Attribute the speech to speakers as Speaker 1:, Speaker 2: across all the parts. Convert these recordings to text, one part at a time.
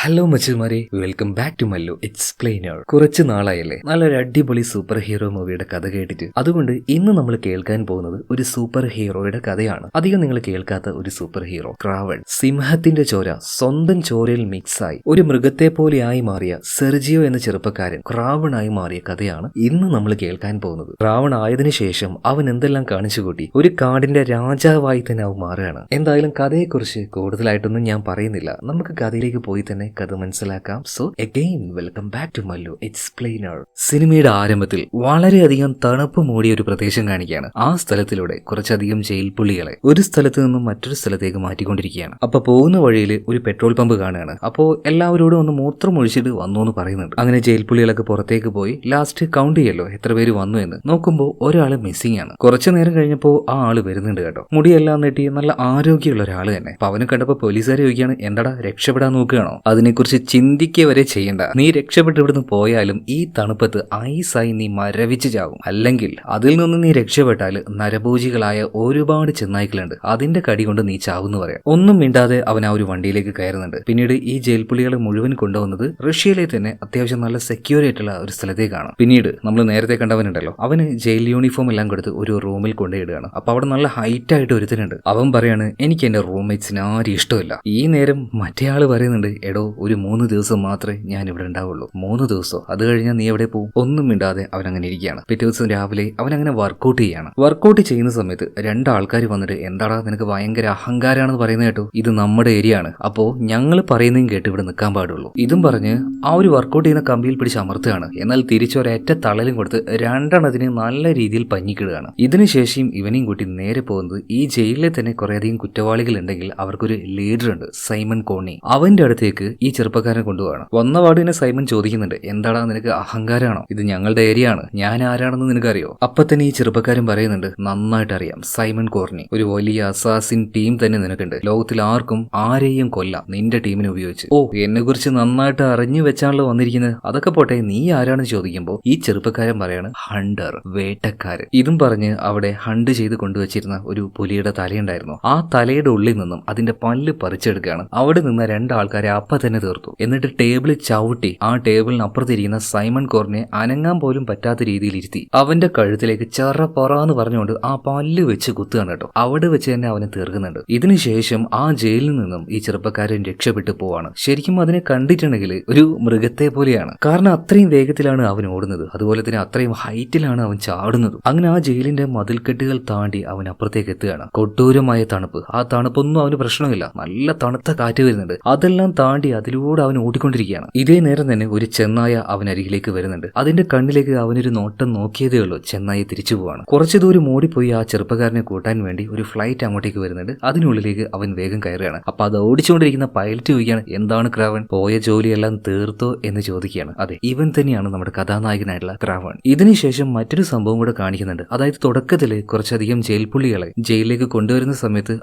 Speaker 1: Hello മച്ചുമാരെ, welcome back to Mallu explainer. കുറച്ച് നാളായല്ലേ നല്ലൊരു അടിപൊളി സൂപ്പർ ഹീറോ മൂവിയുടെ കഥ കേട്ടിട്ട്. അതുകൊണ്ട് ഇന്ന് നമ്മൾ കേൾക്കാൻ പോകുന്നത് ഒരു സൂപ്പർ ഹീറോയുടെ കഥയാണ്. അധികം നിങ്ങൾ കേൾക്കാത്ത ഒരു സൂപ്പർ ഹീറോ, ക്രാവൺ. സിംഹത്തിന്റെ ചോര സ്വന്തം ചോരയിൽ മിക്സായി ഒരു മൃഗത്തെ പോലെയായി മാറിയ സെർജിയോ എന്ന ചെറുപ്പക്കാരൻ ക്രാവണായി മാറിയ കഥയാണ് ഇന്ന് നമ്മൾ കേൾക്കാൻ പോകുന്നത്. ക്രാവൺ ആയതിനു ശേഷം അവൻ എന്തെല്ലാം കാണിച്ചുകൂട്ടി ഒരു കാടിന്റെ രാജാവായി തന്നെ അവൻ മാറുകയാണ്. എന്തായാലും കഥയെക്കുറിച്ച് കൂടുതലായിട്ടൊന്നും ഞാൻ പറയുന്നില്ല, നമുക്ക് കഥയിലേക്ക് പോയി തന്നെ കഥ മനസ്സിലാക്കാം. So again welcome back to Mallu Explainer. സിനിമയുടെ ആരംഭത്തിൽ വളരെയധികം തണുപ്പ് മൂടിയ ഒരു പ്രദേശം കാണിക്കുകയാണ്. ആ സ്ഥലത്തിലൂടെ കുറച്ചധികം ജയിൽ പുള്ളികളെ ഒരു സ്ഥലത്ത് നിന്നും മറ്റൊരു സ്ഥലത്തേക്ക് മാറ്റിക്കൊണ്ടിരിക്കുകയാണ്. അപ്പൊ പോകുന്ന വഴിയിൽ ഒരു പെട്രോൾ പമ്പ് കാണുകയാണ്. അപ്പോൾ എല്ലാവരോടും ഒന്ന് മൂത്രം ഒഴിച്ചിട്ട് വന്നു എന്ന് പറയുന്നുണ്ട്. അങ്ങനെ ജയിൽ പുള്ളികളൊക്കെ പുറത്തേക്ക് പോയി ലാസ്റ്റ് കൗണ്ട് ചെയ്യല്ലോ എത്ര പേര് വന്നു എന്ന്. നോക്കുമ്പോൾ ഒരാള് മിസ്സിംഗ് ആണ്. കുറച്ചു നേരം കഴിഞ്ഞപ്പോൾ ആ ആള് വരുന്നുണ്ട് കേട്ടോ. മുടിയെല്ലാം നെട്ടി നല്ല ആരോഗ്യമുള്ള ഒരാൾ തന്നെ. അപ്പൊ അവനെ കണ്ടപ്പോൾ പോലീസുകാരെ ചോദിക്കുകയാണ്, എന്താടാ രക്ഷപ്പെടാൻ നോക്കുകയാണോ? അതിനെക്കുറിച്ച് ചിന്തിക്കുക വരെ ചെയ്യണ്ട. നീ രക്ഷപ്പെട്ട് ഇവിടുന്ന് പോയാലും ഈ തണുപ്പത്ത് ഐസായി നീ മരവിച്ച് ചാവും. അല്ലെങ്കിൽ അതിൽ നിന്ന് നീ രക്ഷപ്പെട്ടാൽ നരഭോജികളായ ഒരുപാട് ചെന്നായ്ക്കളുണ്ട്, അതിന്റെ കടി കൊണ്ട് നീ ചാവെന്ന് പറയാം. ഒന്നും മിണ്ടാതെ അവൻ ആ ഒരു വണ്ടിയിലേക്ക് കയറുന്നുണ്ട്. പിന്നീട് ഈ ജയിൽ പുള്ളികളെ മുഴുവൻ കൊണ്ടുവന്നത് റഷ്യയിലെ തന്നെ അത്യാവശ്യം നല്ല സെക്യൂർ ആയിട്ടുള്ള ഒരു സ്ഥലത്തേക്കാണ്. പിന്നീട് നമ്മൾ നേരത്തെ കണ്ടവനുണ്ടല്ലോ, അവന് ജയിൽ യൂണിഫോം എല്ലാം കൊടുത്ത് ഒരു റൂമിൽ കൊണ്ടുപോയിടുകയാണ്. അപ്പൊ അവിടെ നല്ല ഹൈറ്റ് ആയിട്ട് ഒരുത്തനുണ്ട്. അവൻ പറയാണ്, എനിക്ക് എന്റെ റൂംമേറ്റ്സിന് ആരും ഇഷ്ടമില്ല. ഈ നേരം മറ്റേ ആള് പറയുന്നുണ്ട്, എടോ ഒരു 3 ദിവസം മാത്രമേ ഞാൻ ഇവിടെ ഉണ്ടാവുള്ളൂ. 3 ദിവസം, അത് കഴിഞ്ഞാൽ നീ എവിടെ പോകും? ഒന്നും മിണ്ടാതെ അവൻ അങ്ങനെ ഇരിക്കുകയാണ്. പിറ്റേ ദിവസം രാവിലെ അവൻ അങ്ങനെ വർക്കൗട്ട് ചെയ്യാണ്. വർക്കൗട്ട് ചെയ്യുന്ന സമയത്ത് 2 ആൾക്കാർ വന്നിട്ട്, എന്താടാ നിനക്ക് ഭയങ്കര അഹങ്കാരാണെന്ന് പറയുന്നത് കേട്ടു, ഇത് നമ്മുടെ ഏരിയ ആണ്, അപ്പോ ഞങ്ങൾ പറയുന്നതും കേട്ട് ഇവിടെ നിൽക്കാൻ പാടുള്ളൂ. ഇതും പറഞ്ഞ് ആ ഒരു വർക്കൗട്ട് ചെയ്യുന്ന കമ്പിയിൽ പിടിച്ച് അമർത്തുകയാണ്. എന്നാൽ തിരിച്ചൊരേറ്റ തളലും കൊടുത്ത് 2 നല്ല രീതിയിൽ പഞ്ഞിക്കിടുകയാണ്. ഇതിനുശേഷം ഇവനെയും കൂട്ടി നേരെ പോകുന്നത് ഈ ജയിലിലെ തന്നെ കുറേയധികം കുറ്റവാളികൾ ഉണ്ടെങ്കിൽ അവർക്കൊരു ലീഡർ ഉണ്ട്, സൈമൺ കോണി. അവന്റെ അടുത്തേക്ക് ഈ ചെറുപ്പക്കാരനെ കൊണ്ടുപോകണം. വന്ന പാടിനെ സൈമൺ ചോദിക്കുന്നുണ്ട്, എന്താടാ നിനക്ക് അഹങ്കാരാണോ? ഇത് ഞങ്ങളുടെ ഏരിയ ആണ്, ഞാൻ ആരാണെന്ന് നിനക്കറിയോ? അപ്പൊ തന്നെ ഈ ചെറുപ്പക്കാരൻ പറയുന്നുണ്ട്, നന്നായിട്ട് അറിയാം സൈമൺ കോർണി, ഒരു വലിയ അസാസിൻ ടീം തന്നെ നിനക്കുണ്ട്, ലോകത്തിൽ ആർക്കും ആരെയും കൊല്ലാം നിന്റെ ടീമിനെ ഉപയോഗിച്ച്. ഓ, എന്നെ കുറിച്ച് നന്നായിട്ട് അറിഞ്ഞു വെച്ചാണല്ലോ വന്നിരിക്കുന്നത്. അതൊക്കെ പോട്ടെ, നീ ആരാണെന്ന് ചോദിക്കുമ്പോൾ ഈ ചെറുപ്പക്കാരൻ പറയാണ്, ഹണ്ടർ, വേട്ടക്കാരൻ. ഇതും പറഞ്ഞ് അവിടെ ഹണ്ട് ചെയ്ത് കൊണ്ടുവച്ചിരുന്ന ഒരു പുലിയുടെ തലയുണ്ടായിരുന്നു. ആ തലയുടെ ഉള്ളിൽ നിന്നും അതിന്റെ പല്ല് പറിച്ചെടുക്കുകയാണ്. അവിടെ നിന്ന് 2 ആൾക്കാരെ അപ്പ തന്നെ തീർത്തു. എന്നിട്ട് ടേബിളിൽ ചവിട്ടി ആ ടേബിളിന് അപ്പുറത്തിരിക്കുന്ന സൈമൺ കോർണിനെ അനങ്ങാൻ പോലും പറ്റാത്ത രീതിയിൽ ഇരുത്തി അവന്റെ കഴുത്തിലേക്ക് ചെറ പറഞ്ഞുകൊണ്ട് ആ പല്ല് വെച്ച് കുത്തുകയാണ് കേട്ടോ. അവിടെ വെച്ച് തന്നെ അവനെ തീർക്കുന്നുണ്ട്. ഇതിനുശേഷം ആ ജയിലിൽ നിന്നും ഈ ചെറുപ്പക്കാരൻ രക്ഷപ്പെട്ടു പോവാണ്. ശരിക്കും അതിനെ കണ്ടിട്ടുണ്ടെങ്കിൽ ഒരു മൃഗത്തെ പോലെയാണ്. കാരണം അത്രയും വേഗത്തിലാണ് അവൻ ഓടുന്നത്, അതുപോലെ തന്നെ അത്രയും ഹൈറ്റിലാണ് അവൻ ചാടുന്നത്. അങ്ങനെ ആ ജയിലിന്റെ മതിൽക്കെട്ടുകൾ താണ്ടി അവൻ അപ്പുറത്തേക്ക് എത്തുകയാണ്. കൊട്ടൂരമായ തണുപ്പ്, ആ തണുപ്പൊന്നും അവന് പ്രശ്നമില്ല, നല്ല തണുത്ത കാറ്റ് വരുന്നുണ്ട്. അതെല്ലാം താണ്ടി അതിലൂടെ അവൻ ഓടിക്കൊണ്ടിരിക്കുകയാണ്. ഇതേ നേരം തന്നെ ഒരു ചെന്നായ അവൻ അരികിലേക്ക് വരുന്നുണ്ട്. അതിന്റെ കണ്ണിലേക്ക് അവനൊരു നോട്ടം നോക്കിയതേ ഉള്ളൂ, ചെന്നായ തിരിച്ചു പോവാണ്. കുറച്ചു ദൂരം ഓടിപ്പോയി ആ ചെറുപ്പക്കാരനെ കൂട്ടാൻ വേണ്ടി ഒരു ഫ്ലൈറ്റ് അങ്ങോട്ടേക്ക് വരുന്നുണ്ട്. അതിനുള്ളിലേക്ക് അവൻ വേഗം കയറുകയാണ്. അപ്പൊ അത് ഓടിച്ചുകൊണ്ടിരിക്കുന്ന പൈലറ്റ് ചോദിക്കുകയാണ്, എന്താണ് ക്രാവൺ, പോയ ജോലിയെല്ലാം തീർത്തോ എന്ന് ചോദിക്കുകയാണ്. അതെ, ഇവൻ തന്നെയാണ് നമ്മുടെ കഥാനായകനായിട്ടുള്ള ക്രാവൺ. ഇതിനുശേഷം മറ്റൊരു സംഭവം കൂടെ കാണിക്കുന്നുണ്ട്. അതായത് തുടക്കത്തില് കുറച്ചധികം ജയിൽ പുള്ളികളെ ജയിലിലേക്ക് കൊണ്ടുവരുന്ന സമയത്ത്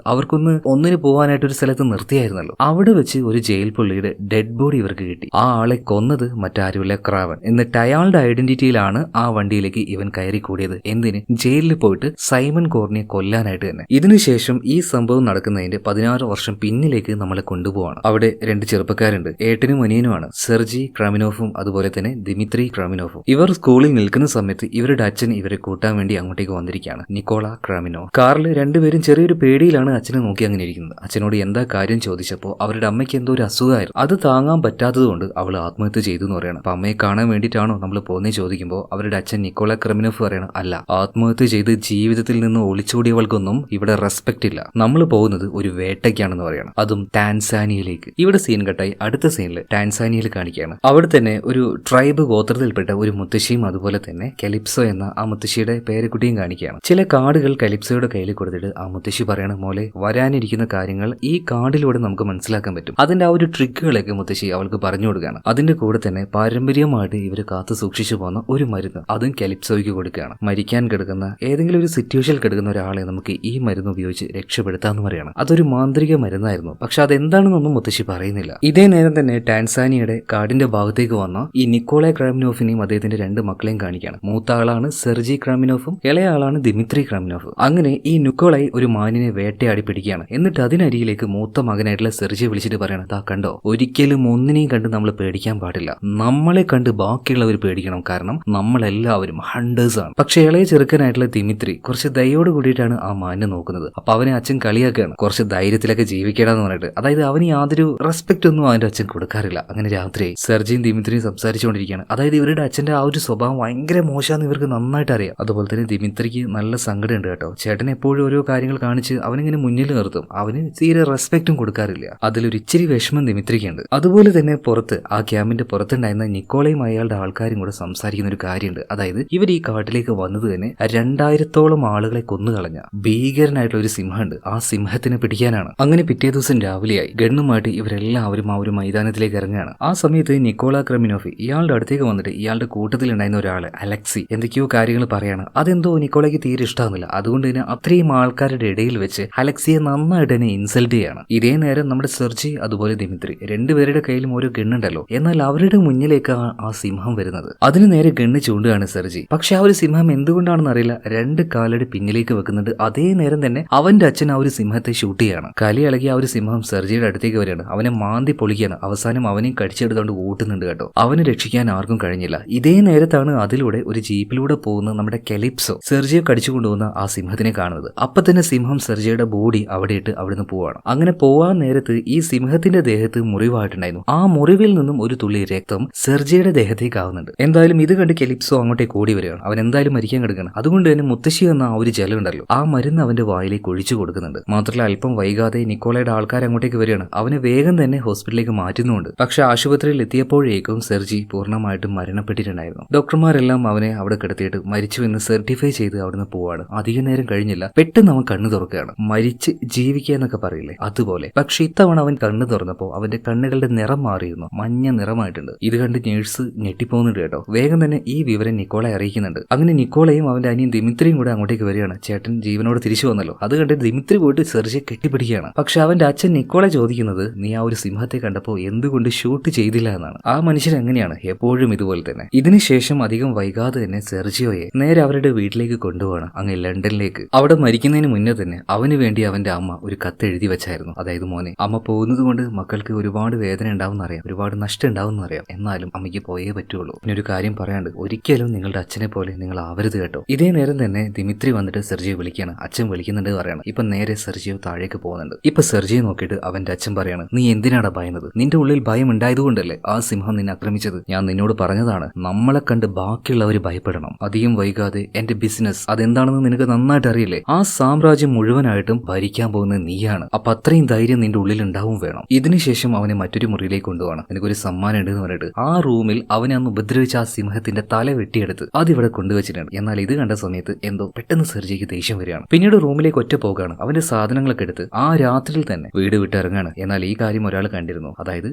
Speaker 1: ഒന്നിന് പോകാനായിട്ട് ഒരു സ്ഥലത്ത് നിർത്തിയായിരുന്നല്ലോ. അവിടെ വെച്ച് ഒരു ജയിൽ പുള്ളിയുടെ ഡെഡ് ബോഡി ഇവർക്ക് കിട്ടി. ആ ആളെ കൊന്നത് മറ്റാരുമില്ല, ക്രാവൺ. എന്നിട്ട് അയാളുടെ ഐഡന്റിറ്റിയിലാണ് ആ വണ്ടിയിലേക്ക് ഇവൻ കയറി കൂടിയത്. എന്തിന്? ജയിലിൽ പോയിട്ട് സൈമൺ കോർണിയെ കൊല്ലാനായിട്ട് തന്നെ. ഇതിനുശേഷം ഈ സംഭവം നടക്കുന്നതിന്റെ 16 വർഷം പിന്നിലേക്ക് നമ്മളെ കൊണ്ടുപോവാണ്. അവിടെ 2 ചെറുപ്പക്കാരുണ്ട്, ഏട്ടനും അനിയനുമാണ്, സെർജി ക്രാമിനോഫും അതുപോലെ തന്നെ ദിമിത്രി ക്രാമിനോഫും. ഇവർ സ്കൂളിൽ നിൽക്കുന്ന സമയത്ത് ഇവരുടെ അച്ഛൻ ഇവരെ കൂട്ടാൻ വേണ്ടി അങ്ങോട്ടേക്ക് വന്നിരിക്കുകയാണ്, നിക്കോള ക്രാമിനോ. കാറിൽ 2 പേരും ചെറിയൊരു പേടിയിലാണ് അച്ഛനെ നോക്കി അങ്ങനെ ഇരിക്കുന്നത്. അച്ഛനോട് എന്താ കാര്യം ചോദിച്ചപ്പോൾ അവരുടെ അമ്മയ്ക്ക് എന്തോ ഒരു അസുഖമായിരുന്നു, അത് താങ്ങാൻ പറ്റാത്തത് കൊണ്ട് അവൾ ആത്മഹത്യ ചെയ്തു എന്ന് പറയണം. അപ്പൊ അമ്മയെ കാണാൻ വേണ്ടിയിട്ടാണോ നമ്മൾ പോകുന്നത് ചോദിക്കുമ്പോൾ അവരുടെ അച്ഛൻ നിക്കോള ക്രെമിനോഫ് പറയണം, അല്ല, ആത്മഹത്യ ചെയ്ത് ജീവിതത്തിൽ നിന്ന് ഒളിച്ചോടിയവൾക്കൊന്നും ഇവിടെ റെസ്പെക്ട് ഇല്ല, നമ്മൾ പോകുന്നത് ഒരു വേട്ടയ്ക്കാണെന്ന് പറയണം, അതും ടാൻസാനിയയിലേക്ക്. ഇവിടെ സീൻ കട്ടായി അടുത്ത സീനിൽ ടാൻസാനിയയിൽ കാണിക്കുകയാണ്. അവിടെ തന്നെ ഒരു ട്രൈബ് ഗോത്രത്തിൽപ്പെട്ട ഒരു മുത്തശ്ശിയും അതുപോലെ തന്നെ കലിപ്സോ എന്ന ആ മുത്തശ്ശിയുടെ പേരക്കുട്ടിയും കാണിക്കുകയാണ്. ചില കാർഡുകൾ കലിപ്സോയുടെ കയ്യിൽ കൊടുത്തിട്ട് ആ മുത്തശ്ശി പറയണം, മോലെ, വരാനിരിക്കുന്ന കാര്യങ്ങൾ ഈ കാർഡിലൂടെ നമുക്ക് മനസ്സിലാക്കാൻ പറ്റും. അതിന്റെ ആ ഒരു ട്രിക്കുകളൊക്കെ മുത്തശ്ശി അവൾക്ക് പറഞ്ഞു കൊടുക്കുകയാണ്. അതിന്റെ കൂടെ തന്നെ പാരമ്പര്യമായിട്ട് ഇവർ കാത്തു സൂക്ഷിച്ചു പോകുന്ന ഒരു മരുന്ന് അതും കലിപ്സോയ്ക്ക് കൊടുക്കുകയാണ്. മരിക്കാൻ കിടക്കുന്ന ഏതെങ്കിലും ഒരു സിറ്റുവേഷനിൽ കിടക്കുന്ന ഒരാളെ നമുക്ക് ഈ മരുന്ന് ഉപയോഗിച്ച് രക്ഷപ്പെടുത്താന്ന് പറയണം. അതൊരു മാന്ത്രിക മരുന്നായിരുന്നു, പക്ഷെ അതെന്താണെന്നൊന്നും മുത്തശ്ശി പറയുന്നില്ല. ഇതേ നേരം തന്നെ ടാൻസാനിയയുടെ കാടിന്റെ ഭാഗത്തേക്ക് വന്ന ഈ നിക്കോള ക്രാമിനോഫിനെയും അദ്ദേഹത്തിന്റെ 2 മക്കളെയും കാണിക്കുകയാണ്. മൂത്ത ആളാണ് സെർജി ക്രാമിനോഫും ഇളയ ആളാണ് ദിമിത്രി ക്രാമിനോഫ്. അങ്ങനെ ഈ നിക്കോളായി ഒരു മാനിനെ വേട്ടയാടി പിടിക്കുകയാണ്. എന്നിട്ട് അതിനരികിലേക്ക് മൂത്ത മകനായിട്ടുള്ള സെർജിയെ വിളിച്ചിട്ട് പറയണം, താ കണ്ടോ, ഒരിക്കലും ഒന്നിനെയും കണ്ട് നമ്മൾ പേടിക്കാൻ പാടില്ല. നമ്മളെ കണ്ട് ബാക്കിയുള്ളവർ പേടിക്കണം. കാരണം നമ്മളെല്ലാവരും ഹണ്ടേഴ്സ് ആണ്. പക്ഷെ ഇളയ ചെറുക്കനായിട്ടുള്ള ദിമിത്രി കുറച്ച് ദയോട് കൂടിയിട്ടാണ് ആ മാനിനെ നോക്കുന്നത്. അപ്പൊ അവനെ അച്ഛൻ കളിയാക്കുകയാണ്, കുറച്ച് ധൈര്യത്തിലൊക്കെ ജീവിക്കണമെന്ന് പറഞ്ഞിട്ട്. അതായത് അവന് യാതൊരു റെസ്പെക്ട് ഒന്നും അവന്റെ അച്ഛൻ കൊടുക്കാറില്ല. അങ്ങനെ രാത്രിയായി സെർജിയും ദിമിത്രിയും സംസാരിച്ചുകൊണ്ടിരിക്കുകയാണ്. അതായത് ഇവരുടെ അച്ഛന്റെ ആ ഒരു സ്വഭാവം ഭയങ്കര മോശമാണെന്ന് ഇവർക്ക് നന്നായിട്ട് അറിയാം. അതുപോലെ തന്നെ ദിമിത്രിക്ക് നല്ല സങ്കടം ഉണ്ട് കേട്ടോ. ചേട്ടൻ എപ്പോഴും ഓരോ കാര്യങ്ങൾ കാണിച്ച് അവനിങ്ങനെ മുന്നിൽ നിർത്തും. അവന് തീരെ റെസ്പെക്റ്റും കൊടുക്കാറില്ല. അതിലൊരു ഇച്ചിരി വിഷമം ദിമിത്രിക്കുണ്ട്. അതുപോലെ തന്നെ പുറത്ത് ആ ക്യാമ്പിന്റെ പുറത്തുണ്ടായിരുന്ന നിക്കോളയും അയാളുടെ ആൾക്കാരും കൂടെ സംസാരിക്കുന്ന ഒരു കാര്യമുണ്ട്. അതായത് ഇവർ ഈ കാട്ടിലേക്ക് വന്നത് തന്നെ 2000-ഓളം ആളുകളെ കൊന്നുകളഞ്ഞ ഭീകരനായിട്ടുള്ള ഒരു സിംഹമുണ്ട്. ആ സിംഹത്തിനെ പിടിക്കാനാണ്. അങ്ങനെ പിറ്റേ ദിവസം രാവിലെയായി ഗണ്ണുമായിട്ട് ഇവരെല്ലാവരും ആ ഒരു മൈതാനത്തിലേക്ക് ഇറങ്ങുകയാണ്. ആ സമയത്ത് നിക്കോള ക്രെമിനോഫ് ഇയാളുടെ അടുത്തേക്ക് വന്നിട്ട് ഇയാളുടെ കൂട്ടത്തിലുണ്ടായിരുന്ന ഒരാള് അലക്സി എന്തൊക്കെയോ കാര്യങ്ങൾ പറയാണ്. അതെന്തോ നിക്കോളയ്ക്ക് തീരെ ഇഷ്ടമാകുന്നില്ല. അതുകൊണ്ട് തന്നെ അത്രയും ആൾക്കാരുടെ ഇടയിൽ വെച്ച് അലക്സിയെ നന്നായിട്ട് തന്നെ ഇൻസൾട്ട് ചെയ്യാണ്. ഇതേ നേരം നമ്മുടെ സെർജി അതുപോലെ ദിമിത്രി രണ്ടുപേരുടെ കയ്യിലും ഓരോ ഗണ്ണുണ്ടല്ലോ. എന്നാൽ അവരുടെ മുന്നിലേക്ക് ആ സിംഹം വരുന്നത്. അതിന് നേരെ ഗണ്ണ് ചൂണ്ടുകയാണ് സെർജി. പക്ഷെ ആ ഒരു സിംഹം എന്തുകൊണ്ടാണെന്ന് അറിയില്ല 2 കാലടി പിന്നിലേക്ക് വെക്കുന്നുണ്ട്. അതേ നേരം തന്നെ അവന്റെ അച്ഛൻ ആ ഒരു സിംഹത്തെ ഷൂട്ട് ചെയ്യാണ്. കലി ഇളകി ആ ഒരു സിംഹം സെർജിയുടെ അടുത്തേക്ക് വരികയാണ്. അവനെ മാന്തി പൊളിക്കുകയാണ്. അവസാനം അവനെയും കടിച്ചെടുത്തോണ്ട് ഓട്ടുന്നുണ്ട് കേട്ടോ. അവന് രക്ഷിക്കാൻ ആർക്കും കഴിഞ്ഞില്ല. ഇതേ നേരത്താണ് അതിലൂടെ ഒരു ജീപ്പിലൂടെ പോകുന്ന നമ്മുടെ കെലിപ്സോ സെർജിയെ കടിച്ചു കൊണ്ടുപോകുന്ന ആ സിംഹത്തിനെ കാണുന്നത്. അപ്പൊ തന്നെ സിംഹം സെർജിയുടെ ബോഡി അവിടെ ഇട്ട് അവിടുന്ന് പോവാണ്. അങ്ങനെ പോവാൻ നേരത്ത് ഈ സിംഹത്തിന്റെ ദേഹത്ത് മുറിവായിട്ടുണ്ടായിരുന്നു. ആ മുറിവിൽ നിന്നും ഒരു തുള്ളി രക്തം സെർജിയുടെ ദേഹത്തേക്ക് ആവുന്നുണ്ട്. എന്തായാലും ഇത് കണ്ട് കെലിപ്സോ അങ്ങോട്ടേക്ക് ഓടി വരികയാണ്. അവൻ എന്തായാലും മരിക്കാൻ കിടക്കണം. അതുകൊണ്ട് തന്നെ മുത്തശ്ശി എന്ന ആ ഒരു ജലം ഉണ്ടല്ലോ, ആ മരുന്ന് അവന്റെ വായിലേക്ക് ഒഴിച്ചു കൊടുക്കുന്നുണ്ട്. മാത്രമല്ല അല്പം വൈകാതെ നിക്കോളയുടെ ആൾക്കാർ അങ്ങോട്ടേക്ക് വരികയാണ്. അവനെ വേഗം തന്നെ ഹോസ്പിറ്റലിലേക്ക് മാറ്റുന്നുണ്ട്. പക്ഷെ ആശുപത്രിയിൽ എത്തിയപ്പോഴേക്കും സെർജി പൂർണ്ണമായിട്ടും മരണപ്പെട്ടിട്ടുണ്ടായിരുന്നു. ഡോക്ടർമാരെല്ലാം അവനെ അവിടെ കിടത്തിയിട്ട് മരിച്ചു എന്ന് സർട്ടിഫൈ ചെയ്ത് അവിടുന്ന് പോവാണ്. അധിക നേരം കഴിഞ്ഞില്ല, പെട്ടെന്ന് അവൻ കണ്ണു തുറക്കുകയാണ്. മരിച്ച് ജീവിക്കുക എന്നൊക്കെ പറയില്ലേ, അതുപോലെ. പക്ഷെ ഇത്തവണ അവൻ കണ്ണു തുറന്നപ്പോൾ അവന്റെ കണ്ണുകളുടെ നിറം മാറിയിരുന്നു. മഞ്ഞ നിറമായിട്ടുണ്ട്. ഇത് കണ്ട് നേഴ്സ് ഞെട്ടിപ്പോകുന്നുണ്ട് കേട്ടോ. വേഗം തന്നെ ഈ വിവരം നിക്കോളയെ അറിയിക്കുന്നുണ്ട്. അങ്ങനെ നിക്കോളയും അവന്റെ അനിയൻ ദിമിത്രിയും കൂടെ അങ്ങോട്ടേക്ക് വരികയാണ്. ചേട്ടൻ ജീവനോട് തിരിച്ചു വന്നല്ലോ. അത് കണ്ട് ദിമിത്രി പോയിട്ട് സെർജിയെ കെട്ടിപ്പിടിക്കുകയാണ്. പക്ഷെ അവന്റെ അച്ഛൻ നിക്കോളെ ചോദിക്കുന്നത്, നീ ആ ഒരു സിംഹത്തെ കണ്ടപ്പോൾ എന്തുകൊണ്ട് ഷൂട്ട് ചെയ്തില്ല എന്നാണ്. ആ മനുഷ്യൻ എങ്ങനെയാണ് എപ്പോഴും ഇതുപോലെ തന്നെ. ഇതിനുശേഷം അധികം വൈകാതെ തന്നെ സെർജിയോയെ നേരെ അവരുടെ വീട്ടിലേക്ക് കൊണ്ടുപോകണം, അങ്ങ് ലണ്ടനിലേക്ക്. അവിടെ മരിക്കുന്നതിന് മുന്നേ തന്നെ അവന് വേണ്ടി അവന്റെ അമ്മ ഒരു കത്ത് എഴുതി വെച്ചായിരുന്നു. അതായത് മോനെ, അമ്മ പോകുന്നത് കൊണ്ട് മക്കൾക്ക് ഒരുപാട് വേദന ഉണ്ടാവും അറിയാം, ഒരുപാട് നഷ്ടം ഉണ്ടാവും അറിയാം, എന്നാലും അമ്മയ്ക്ക് പോയേ പറ്റുള്ളൂ. പിന്നെ ഒരു കാര്യം പറയാണ്ട്, ഒരിക്കലും നിങ്ങളുടെ അച്ഛനെ പോലെ നിങ്ങൾ ആവരുത് കേട്ടോ. ഇതേ നേരം തന്നെ ദിമിത്രി വന്നിട്ട് സെർജിയെ വിളിക്കുകയാണ്. അച്ഛൻ വിളിക്കുന്നുണ്ട് പറയണം. ഇപ്പൊ നേരെ സെർജിയോ താഴേക്ക് പോകുന്നുണ്ട്. ഇപ്പൊ സെർജിയെ നോക്കിയിട്ട് അവന്റെ അച്ഛൻ പറയാണ്, നീ എന്തിനാടാ ഭയന്നത്? നിന്റെ ഉള്ളിൽ ഭയം ഉണ്ടായതുകൊണ്ടല്ലേ ആ സിംഹം നിന്നെ ആക്രമിച്ചത്. ഞാൻ നിന്നോട് പറഞ്ഞതാണ്, നമ്മളെ കണ്ട് ബാക്കിയുള്ളവർ ഭയപ്പെടണം. അധികം വൈകാതെ എന്റെ ബിസിനസ് അതെന്താണെന്ന് നിനക്ക് നന്നായിട്ട് അറിയില്ലേ. ആ സാമ്രാജ്യം മുഴുവനായിട്ടും ഭരിക്കാൻ പോകുന്നത് നീയാണ്. അപ്പൊ അത്രയും ധൈര്യം നിന്റെ ഉള്ളിൽ ഉണ്ടാവും വേണം. ഇതിനുശേഷം അവനെ മറ്റൊരു മുറിയിലേക്ക് കൊണ്ടുപോകണം. എനിക്കൊരു സമ്മാനം ഉണ്ട് എന്ന് പറഞ്ഞിട്ട് ആ റൂമിൽ അവനെ അന്ന് ഉപദ്രവിച്ച ആ സിംഹത്തിന്റെ തല വെട്ടിയെടുത്ത് അതിവിടെ കൊണ്ടുവച്ചിട്ടുണ്ട്. എന്നാൽ ഇത് കണ്ട സമയത്ത് എന്തോ പെട്ടെന്ന് സെർജിക്ക് ദേഷ്യം വരികയാണ്. പിന്നീട് റൂമിലേക്ക് ഒറ്റ പോകുകയാണ്. അവന്റെ സാധനങ്ങളൊക്കെ എടുത്ത് ആ രാത്രിയിൽ തന്നെ വീട് വിട്ടിറങ്ങാണ്. എന്നാൽ ഈ കാര്യം ഒരാൾ കണ്ടിരുന്നു. അതായത്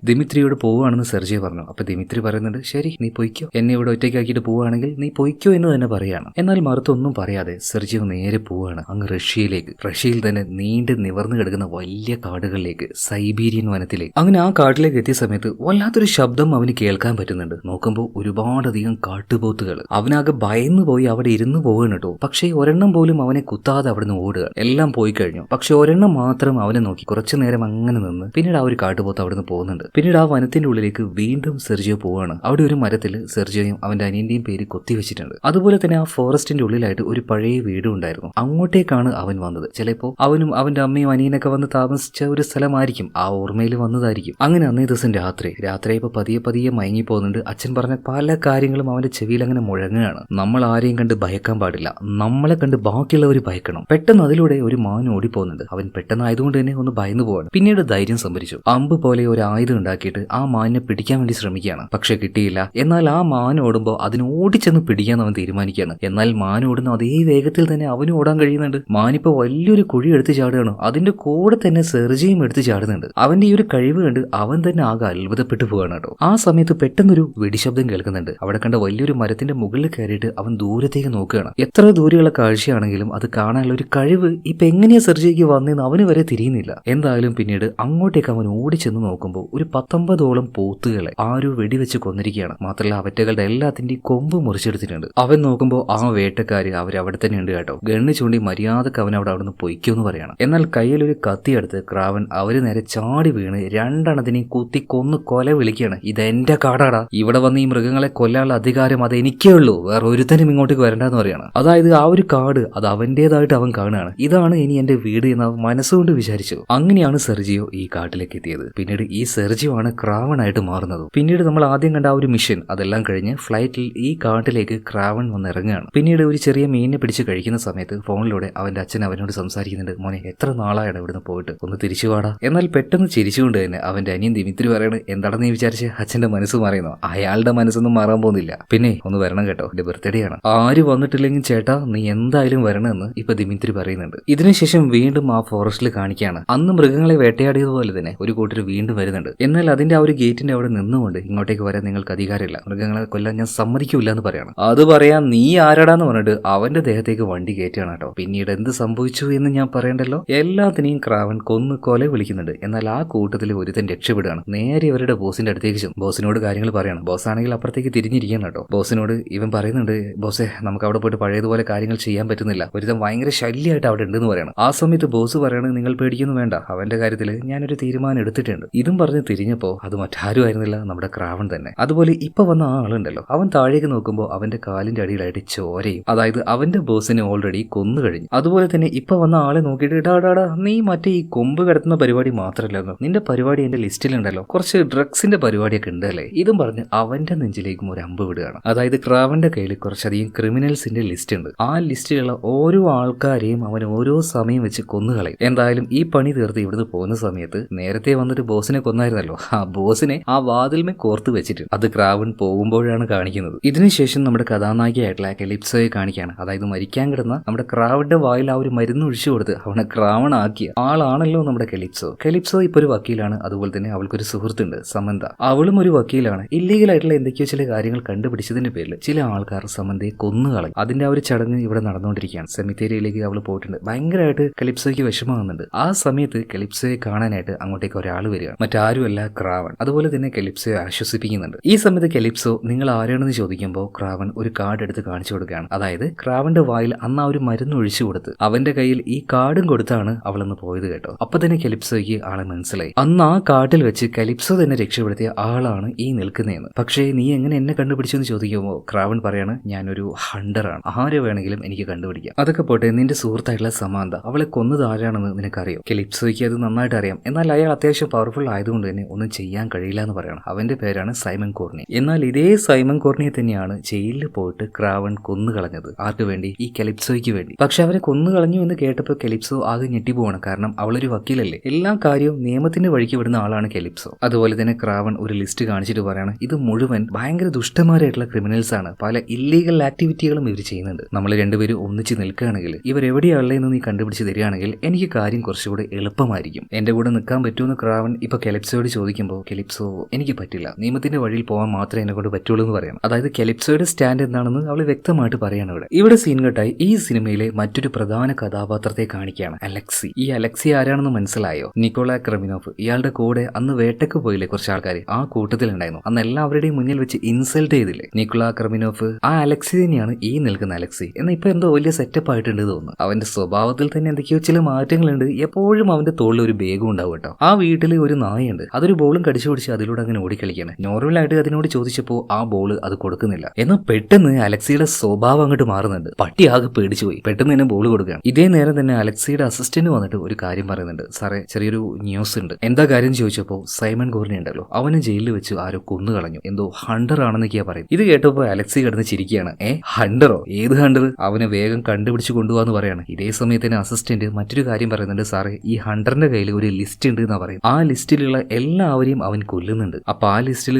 Speaker 1: ദിമിത്രിയോട് പോവുകയാണെന്ന് സെർജിയെ പറഞ്ഞു. അപ്പൊ ദിമിത്രി പറയുന്നുണ്ട്, ശരി നീ പൊയ്ക്കോ, എന്നെ ഇവിടെ ഒറ്റയ്ക്കാക്കിയിട്ട് പോവുകയാണെങ്കിൽ നീ പൊയ്ക്കോ എന്ന് തന്നെ പറയാണ്. എന്നാൽ മറുത്തൊന്നും പറയാതെ സെർജിയോ നേരെ പോവുകയാണ് അങ്ങ് റഷ്യയിലേക്ക്. റഷ്യയിൽ തന്നെ നീണ്ടു നിവർന്നു കിടക്കുന്ന വലിയ കാടുകളിലേക്ക്, സൈബീരിയൻ വനത്തിലേക്ക്. അങ്ങനെ ആ കാട്ടിലേക്ക് എത്തിയ സമയത്ത് വല്ലാത്തൊരു ശബ്ദം അവന് കേൾക്കാൻ പറ്റുന്നുണ്ട്. നോക്കുമ്പോൾ ഒരുപാടധികം കാട്ടുപോത്തുകൾ. അവനാകെ ഭയന്നു പോയി അവിടെ ഇരുന്ന് പോവുകയാണ് കേട്ടോ. പക്ഷേ ഒരെണ്ണം പോലും അവനെ കുത്താതെ അവിടുന്ന് ഓടുക. എല്ലാം പോയി കഴിഞ്ഞു. പക്ഷെ ഒരെണ്ണം മാത്രം അവനെ നോക്കി കുറച്ചു നേരം അങ്ങനെ നിന്ന് പിന്നീട് ആ ഒരു കാട്ടുപോത്ത് അവിടുന്ന് പോകുന്നുണ്ട്. പിന്നീട് ആ വനത്തിന്റെ ഉള്ളിലേക്ക് വീണ്ടും സെർജിയോ പോവാണ്. അവിടെ ഒരു മരത്തിൽ സെർജിയോയും അവന്റെ അനിയന്റെയും പേര് കൊത്തിവെച്ചിട്ടുണ്ട്. അതുപോലെ തന്നെ ആ ഫോറസ്റ്റിന്റെ ഉള്ളിലായിട്ട് ഒരു പഴയ വീടും ഉണ്ടായിരുന്നു. അങ്ങോട്ടേക്കാണ് അവൻ വന്നത്. ചിലപ്പോൾ അവനും അവന്റെ അമ്മയും അനിയനൊക്കെ വന്ന് താമസിച്ച ഒരു സ്ഥലമായിരിക്കും, ആ ഓർമ്മയിൽ വന്നതായിരിക്കും. അങ്ങനെ അന്നേ ദിവസം രാത്രിയായപ്പോ പതിയെ മയങ്ങി പോകുന്നുണ്ട്. അച്ഛൻ പറഞ്ഞ പല കാര്യങ്ങളും അവന്റെ ചെവിയിൽ അങ്ങനെ മുഴങ്ങുകയാണ്. നമ്മൾ ആരെയും കണ്ട് ഭയക്കാൻ പാടില്ല, നമ്മളെ കണ്ട് ബാക്കിയുള്ളവർ ഭയക്കണം. പെട്ടെന്ന് അതിലൂടെ ഒരു മാൻ ഓടിപ്പോകുന്നുണ്ട്. അവൻ പെട്ടെന്നായതുകൊണ്ട് തന്നെ ഒന്ന് ഭയന്നു പോവാണ്. പിന്നീട് ധൈര്യം സംഭരിച്ചു. അമ്പ് പോലെ ഒരു ആയുധം ഉണ്ടാക്കിയിട്ട് ആ മാനിനെ പിടിക്കാൻ വേണ്ടി ശ്രമിക്കുകയാണ്. പക്ഷെ കിട്ടിയില്ല. എന്നാൽ ആ മാൻ ഓടുമ്പോൾ അതിന് ഓടിച്ചെന്ന് പിടിക്കാൻ അവൻ തീരുമാനിക്കുകയാണ്. എന്നാൽ മാൻ ഓടുന്ന അതേ വേഗത്തിൽ തന്നെ അവനും ഓടാൻ കഴിയുന്നുണ്ട്. മാനിപ്പോ വലിയൊരു കുഴി എടുത്ത് ചാടുകയാണ്. അതിന്റെ കൂടെ തന്നെ സെർജിയും എടുത്ത് ചാടുന്നുണ്ട്. അവന്റെ ഈ ഒരു കഴിവ് കണ്ട് അവൻ തന്നെ ആകെ അത്ഭുതപ്പെട്ടു പോവാണ് കേട്ടോ. ആ സമയത്ത് പെട്ടെന്നൊരു വെടിശബ്ദം കേൾക്കുന്നുണ്ട്. അവിടെ കണ്ട വലിയൊരു മരത്തിന്റെ മുകളിൽ കയറിയിട്ട് അവൻ ദൂരത്തേക്ക് നോക്കുകയാണ്. എത്ര ദൂരെയുള്ള കാഴ്ചയാണെങ്കിലും അത് കാണാനുള്ള ഒരു കഴിവ് ഇപ്പൊ എങ്ങനെയാ സെർജിക്ക് വന്നതെന്ന് അവന് വരെ തിരിയുന്നില്ല. എന്തായാലും പിന്നീട് അങ്ങോട്ടേക്ക് അവൻ ഓടിച്ചെന്ന് നോക്കുമ്പോൾ ഒരു 19ഓളം പോത്തുകളെ ആരോ വെടിവെച്ച് കൊന്നിരിക്കുകയാണ്. മാത്രമല്ല അവറ്റകളുടെ എല്ലാത്തിന്റെയും കൊമ്പ് മുറിച്ചെടുത്തിട്ടുണ്ട്. അവൻ നോക്കുമ്പോൾ ആ വേട്ടക്കാര് അവരവിടെ തന്നെ ഉണ്ട് കേട്ടോ. ഗണ്ണ് ചൂണ്ടി മര്യാദക്ക് അവൻ അവിടുന്ന് പൊയ്ക്കുമെന്ന് പറയണം. എന്നാൽ കയ്യിലൊരു കത്തിയെടുത്ത് ക്രാവൻ അവര് നേരെ ചാടി വീണ് രണ്ടെണ്ണത്തിനെയും കുത്തി കൊന്ന് കൊല വിളിക്കുകയാണ്. ഇതെന്റെ കാടാടാ, ഇവിടെ വന്ന് ഈ മൃഗങ്ങളെ കൊല്ലാനുള്ള അധികാരം അത് എനിക്കേ ഉള്ളൂ, വേറെ ഒരുത്തനും ഇങ്ങോട്ടേക്ക് വരണ്ടെന്ന് പറയാണ്. അതായത് ആ ഒരു കാട് അത് അവന്റേതായിട്ട് അവൻ കാണുകയാണ്. ഇതാണ് ഇനി എന്റെ വീട് എന്ന് അവൻ മനസ്സുകൊണ്ട് വിചാരിച്ചു. അങ്ങനെയാണ് സെർജിയോ ഈ കാട്ടിലേക്ക് എത്തിയത്. പിന്നീട് ഈ സെർജിയോ ആണ് ക്രാവണായിട്ട് മാറുന്നത്. പിന്നീട് നമ്മൾ ആദ്യം കണ്ട ആ ഒരു മിഷൻ അതെല്ലാം കഴിഞ്ഞ് ഫ്ലൈറ്റിൽ ഈ കാട്ടിലേക്ക് ക്രാവൺ വന്ന് ഇറങ്ങുകയാണ്. പിന്നീട് ഒരു ചെറിയ മീനിനെ പിടിച്ച് കഴിക്കുന്ന സമയത്ത് ഫോണിലൂടെ അവന്റെ അച്ഛൻ അവനോട് സംസാരിക്കുന്നുണ്ട്, മോനെ എത്ര നാളായാണ് ഇവിടുന്ന് പോയിട്ട്, ഒന്ന് തിരിച്ചു പാടാ. എന്നാൽ പെട്ടെന്ന് ചിരിച്ചുകൊണ്ട് തന്നെ അവന്റെ അനിയൻ ദിമിത്രി പറയണ്, എന്താണെന്ന് നീ വിചാരിച്ച് അച്ഛന്റെ മനസ്സ് മാറിയെന്നോ? അയാളുടെ മനസ്സൊന്നും മാറാൻ പോകുന്നില്ല, പിന്നെ ഒന്ന് വരണം കേട്ടോ, എന്റെ ബർത്ത്ഡേ ആണ്, ആര് വന്നിട്ടില്ലെങ്കിൽ ചേട്ടാ നീ എന്തായാലും വരണമെന്ന് ഇപ്പൊ ദിമിത്രി പറയുന്നുണ്ട്. ഇതിനുശേഷം വീണ്ടും ആ ഫോറസ്റ്റിൽ കാണിക്കുകയാണ്. അന്ന് മൃഗങ്ങളെ വേട്ടയാടിയതുപോലെ തന്നെ ഒരു കൂട്ടർ വീണ്ടും വരുന്നുണ്ട്. എന്നാൽ അതിന്റെ ആ ഒരു ഗേറ്റിന്റെ അവിടെ നിന്നുകൊണ്ട് ഇങ്ങോട്ടേക്ക് വരാൻ നിങ്ങൾക്ക് അധികാരമില്ല, മൃഗങ്ങളെ കൊല്ലാൻ ഞാൻ സമ്മതിക്കൂല എന്ന് പറയണം. അത് പറയാൻ നീ ആരാടാന്ന് പറഞ്ഞിട്ട് അവന്റെ ദേഹത്തേക്ക് വണ്ടി കയറ്റുകയാണ് കേട്ടോ. പിന്നീട് എന്ത് സംഭവിച്ചു എന്ന് ഞാൻ പറയണ്ടല്ലോ, എല്ലാത്തിനെയും ക്രാവൺ കൊന്ന് കൊല വിളിക്കുന്നുണ്ട്. എന്നാൽ ആ കൂട്ടത്തിൽ ഒരുത്തൻ രക്ഷപ്പെടുകയാണ്. നേരെ അവരുടെ ബോസിന്റെ അടുത്തേക്ക് ചെന്നു ബോസിനോട് കാര്യങ്ങൾ പറയണം. ബോസ് ആണെങ്കിൽ അപ്പുറത്തേക്ക് തിരിഞ്ഞിരിക്കണം കേട്ടോ. ബോസിനോട് ഇവൻ പറയുന്നുണ്ട്, ബോസെ നമുക്ക് അവിടെ പോയിട്ട് പഴയതുപോലെ കാര്യങ്ങൾ ചെയ്യാൻ പറ്റുന്നില്ല, ഒരുത്തൻ ഭയങ്കര ശല്യമായിട്ട് അവിടെ ഉണ്ടെന്ന് പറയണം. ആ സമയത്ത് ബോസ് പറയണത്, നിങ്ങൾ പേടിക്കൊന്നും വേണ്ട, അവന്റെ കാര്യത്തിൽ ഞാനൊരു തീരുമാനം എടുത്തിട്ടുണ്ട്. ഇതും പറഞ്ഞ് തിരിഞ്ഞപ്പോ അത് മറ്റാരും ആയിരുന്നില്ല, നമ്മുടെ ക്രാവൺ തന്നെ. അതുപോലെ ഇപ്പൊ വന്ന ആ ആളുണ്ടല്ലോ, അവൻ താഴേക്ക് നോക്കുമ്പോൾ അവന്റെ കാലിന്റെ അടിയിലായിട്ട് ചോരയും, അതായത് അവന്റെ ബോസിനെ ഓൾറെഡി കൊന്നു കഴിഞ്ഞു. അതുപോലെ തന്നെ ഇപ്പൊ വന്ന ആളെ നോക്കിയിട്ട്, ഇടാടാടാ നീ മറ്റേ ഈ കൊമ്പ് കിടത്തുന്ന പരിപാടി മാത്രമല്ലല്ലോ, നിന്റെ പരിപാടി എന്റെ ലിസ്റ്റിലുണ്ടല്ലോ, കുറച്ച് ഡ്രഗ്സിന്റെ പരിപാടിയൊക്കെ ഉണ്ടല്ലേ. ഇതും പറഞ്ഞ് അവന്റെ നെഞ്ചിലേക്കും ഒരു അമ്പ് വിടുകയാണ്. അതായത് ക്രാവന്റെ കയ്യിൽ കുറച്ചധികം ക്രിമിനൽസിന്റെ ലിസ്റ്റ് ഉണ്ട്. ആ ലിസ്റ്റിലുള്ള ഓരോ ആൾക്കാരെയും അവൻ ഓരോ സമയം വെച്ച് കൊന്നുകളയും. എന്തായാലും ഈ പണി തീർത്ത് ഇവിടുന്ന് പോകുന്ന സമയത്ത് നേരത്തെ വന്നിട്ട് ബോസിനെ കൊന്നായിരുന്നല്ലോ, ആ ബോസിനെ ആ വാതിൽമേ കോർത്ത് വെച്ചിട്ടുണ്ട്. അത് ക്രാവൺ പോകുമ്പോഴാണ് കാണിക്കുന്നത്. ഇതിനുശേഷം നമ്മുടെ കഥാനായികയായിട്ടുള്ള കെലിപ്സോയെ കാണിക്കുകയാണ്. അതായത് മരിക്കാൻ കിടന്ന നമ്മുടെ ക്രാവന്റെ വായിൽ ആ ഒരു മരുന്ന് ഒഴിച്ചു കൊടുത്ത് അവനെ ക്രാവൺ ആക്കിയ ആളാണല്ലോ നമ്മുടെ കെലിപ്സോ. കെലിപ്സോ ഇപ്പൊ ഒരു വക്കീലാണ്. അതുപോലെ തന്നെ അവൾക്കൊരു സുഹൃത്തുണ്ട് സമന്ത, അവളും ഒരു വക്കീലാണ്. ഇല്ലീഗൽ ആയിട്ടുള്ള എന്തൊക്കെയോ ചില കാര്യങ്ങൾ കണ്ടുപിടിച്ചതിന്റെ പേരിൽ ചില ആൾക്കാർ സമന്തയെ കൊന്നുകളയും. അതിന്റെ ആ ഒരു ചടങ്ങ് ഇവിടെ നടന്നുകൊണ്ടിരിക്കുകയാണ്. സെമിത്തേരിയിലേക്ക് അവൾ പോയിട്ടുണ്ട്. ഭയങ്കരമായിട്ട് കെലിപ്സോയ്ക്ക് വിഷമാകുന്നുണ്ട്. ആ സമയത്ത് കെലിപ്സോയെ കാണാനായിട്ട് അങ്ങോട്ടേക്ക് ഒരാൾ വരികയാണ്, മറ്റാരുമല്ല ക്രാവൺ. അതുപോലെ തന്നെ കെലിപ്സോയെ ആശ്വസിപ്പിക്കുന്നുണ്ട്. ഈ സമയത്ത് കെലിപ്സോ നിങ്ങൾ ആരാണെന്ന് ചോദിക്കുമ്പോൾ ക്രാവൺ ഒരു കാർഡ് എടുത്ത് കാണിച്ചു കൊടുക്കുകയാണ്. അതായത് ക്രാവന്റെ വായിൽ അന്ന് ആ ഒരു മരുന്ന് ഒഴിച്ചു കൊടുത്ത് അവന്റെ കയ്യിൽ ഈ കാർഡും കൊടുത്താണ് അവളന്ന് പോയത് കേട്ടോ. അപ്പൊ തന്നെ കെലിപ്സോയ്ക്ക് ആളെ മനസ്സിലായി. അന്ന് ആ കാട്ടിൽ വെച്ച് കെലിപ്സോ തന്നെ രക്ഷപ്പെടുത്തിയ ആളാണ് ഈ നിൽക്കുന്നതെന്ന്. പക്ഷേ നീ എങ്ങനെ എന്നെ കണ്ടുപിടിച്ചു എന്ന് ചോദിക്കുമ്പോൾ ക്രാവൺ പറയാണ്, ഞാനൊരു ഹണ്ടറാണ്, ആരെ വേണമെങ്കിലും എനിക്ക് കണ്ടുപിടിക്കാം. അതൊക്കെ പോട്ടെ, നിന്റെ സുഹൃത്തായിട്ടുള്ള സമാന്ത അവളെ കൊന്നത് ആരാണെന്ന് നിനക്കറിയോ? കെലിപ്സോയ്ക്ക് അത് നന്നായിട്ട് അറിയാം. എന്നാൽ അയാൾ അത്യാവശ്യം പവർഫുൾ ആയതുകൊണ്ട് തന്നെ ഒന്നും ചെയ്യാൻ കഴിയില്ല എന്ന് പറയണം. അവന്റെ പേരാണ് സൈമൺ കോർണി. എന്നാൽ ഇതേ സൈമൺ കോർണിയെ തന്നെയാണ് ജയിലിൽ പോയിട്ട് ക്രാവൺ കൊന്നുകളഞ്ഞത്. ആർക്ക് വേണ്ടി? ഈ കെലിപ്സോയ്ക്ക് വേണ്ടി. പക്ഷെ അവരെ കൊന്നുകളഞ്ഞു എന്ന് കേട്ടപ്പോൾ കെലിപ്സോ ആകെ ഞെട്ടിപ്പോവാണ്. കാരണം അവളൊരു വക്കീലല്ലേ, എല്ലാ കാര്യവും നിയമത്തിന്റെ വഴിക്ക് വിടുന്ന ആളാണ് കെലിപ്സോ. അതുപോലെ തന്നെ ക്രാവൺ ഒരു ലിസ്റ്റ് കാണിച്ചിട്ട് പറയാണ്, ഇത് മുഴുവൻ ഭയങ്കര ദുഷ്ടന്മാരായിട്ടുള്ള ക്രിമിനൽസ് ആണ്, പല ഇല്ലീഗൽ ആക്ടിവിറ്റികളും ഇവർ ചെയ്യുന്നുണ്ട്. നമ്മൾ രണ്ടുപേരും ഒന്നിച്ച് നിൽക്കുകയാണെങ്കിൽ ഇവർ എവിടെയാണെന്ന് നീ കണ്ടുപിടിച്ച് തരികയാണെങ്കിൽ എനിക്ക് കാര്യം കുറച്ചുകൂടെ എളുപ്പമായിരിക്കും. എന്റെ കൂടെ നിൽക്കാൻ പറ്റുമെന്ന് ക്രാവൺ ഇപ്പൊ കെലിപ്സോയോട് ചോദിക്കുമ്പോൾ കെലിപ്സോ എനിക്ക് പറ്റില്ല, നിയമത്തിന്റെ വഴിയിൽ പോകാൻ മാത്രമേ എന്നെ കൊണ്ട് പറ്റുള്ളൂ എന്ന് പറയണം. അതായത് കെലിപ്സോയുടെ സ്റ്റാൻഡ് എന്താണെന്ന് അവൾ വ്യക്തമായിട്ട് പറയാണ്. ഇവിടെ സീൻ കട്ടായി ഈ സിനിമയിലെ മറ്റൊരു പ്രധാന കഥാപാത്രത്തെ കാണിക്കുകയാണ്, അലക്സി. ഈ അലക്സി ആരാണെന്ന് മനസ്സിലായോ? നിക്കോള ക്രെമിനോഫ്. ഇയാളുടെ കൂടെ അന്ന് വേട്ടക്ക് പോയില്ലേ കുറച്ച് ആൾക്കാർ, ആ കൂട്ടത്തിലുണ്ടായിരുന്നു. അന്ന് എല്ലാവരുടെയും മുന്നിൽ വെച്ച് ഇൻസൾട്ട് ചെയ്തില്ലേ നിക്കോള ക്രെമിനോഫ്, ആ അലക്സി തന്നെയാണ് ഈ നിൽക്കുന്ന അലക്സി. എന്നാൽ ഇപ്പൊ എന്തോ വലിയ സെറ്റപ്പ് ആയിട്ടുണ്ട് തോന്നുന്നു. അവന്റെ സ്വഭാവത്തിൽ തന്നെ എന്തൊക്കെയോ ചില മാറ്റങ്ങളുണ്ട്. എപ്പോഴും അവന്റെ തോളിൽ ഒരു ബേഗും ഉണ്ടാവും കേട്ടോ. ആ വീട്ടിൽ ഒരു നായുണ്ട്, അതൊരു ബോളും കടിച്ചു പിടിച്ച് അതിലൂടെ അങ്ങനെ ഓടിക്കളിക്കാണ്. നോർമലായിട്ട് അതിനോട് ചോദിച്ചപ്പോൾ ആ ബോൾ അത് കൊടുക്കുന്നില്ല. എന്നാൽ പെട്ടെന്ന് അലക്സിയുടെ സ്വഭാവം അങ്ങോട്ട് മാറുന്നുണ്ട്. പട്ടി ആകെ പേടിച്ചു പോയി. പെട്ടെന്ന് തന്നെ ബോൾ കൊടുക്കുകയാണ്. ഇതേ നേരം തന്നെ അലക്സിയുടെ അസിസ്റ്റന്റ് വന്നിട്ട് ഒരു കാര്യം പറയുന്നുണ്ട്, സാറേ ചെറിയൊരു ന്യൂസ് ഉണ്ട്. എന്താ കാര്യം ചോദിച്ചപ്പോൾ സൈമൺ കോർണി ഉണ്ടല്ലോ, അവന് ജയിലിൽ വെച്ച് ആരോ കൊന്നു കളഞ്ഞു, എന്തോ ഹണ്ടർ ആണെന്നൊക്കെയാ പറയും. ഇത് കേട്ടപ്പോൾ അലക്സി കിടന്ന് ചിരിക്കുകയാണ്. ഹണ്ടറോ? ഏത് ഹണ്ടർ? അവനെ വേഗം കണ്ടുപിടിച്ച് കൊണ്ടുപോകാന്ന് പറയാണ്. ഇതേ സമയത്ത് തന്നെ അസിസ്റ്റന്റ് മറ്റൊരു കാര്യം പറയുന്നുണ്ട്, സാറേ ഈ ഹണ്ടറിന്റെ കയ്യിൽ ഒരു ലിസ്റ്റ് ഉണ്ട് എന്നാ പറയും. ആ ലിസ്റ്റിലുള്ള എല്ലാവരെയും അവൻ കൊല്ലുന്നുണ്ട്. അപ്പൊ ആ ലിസ്റ്റിൽ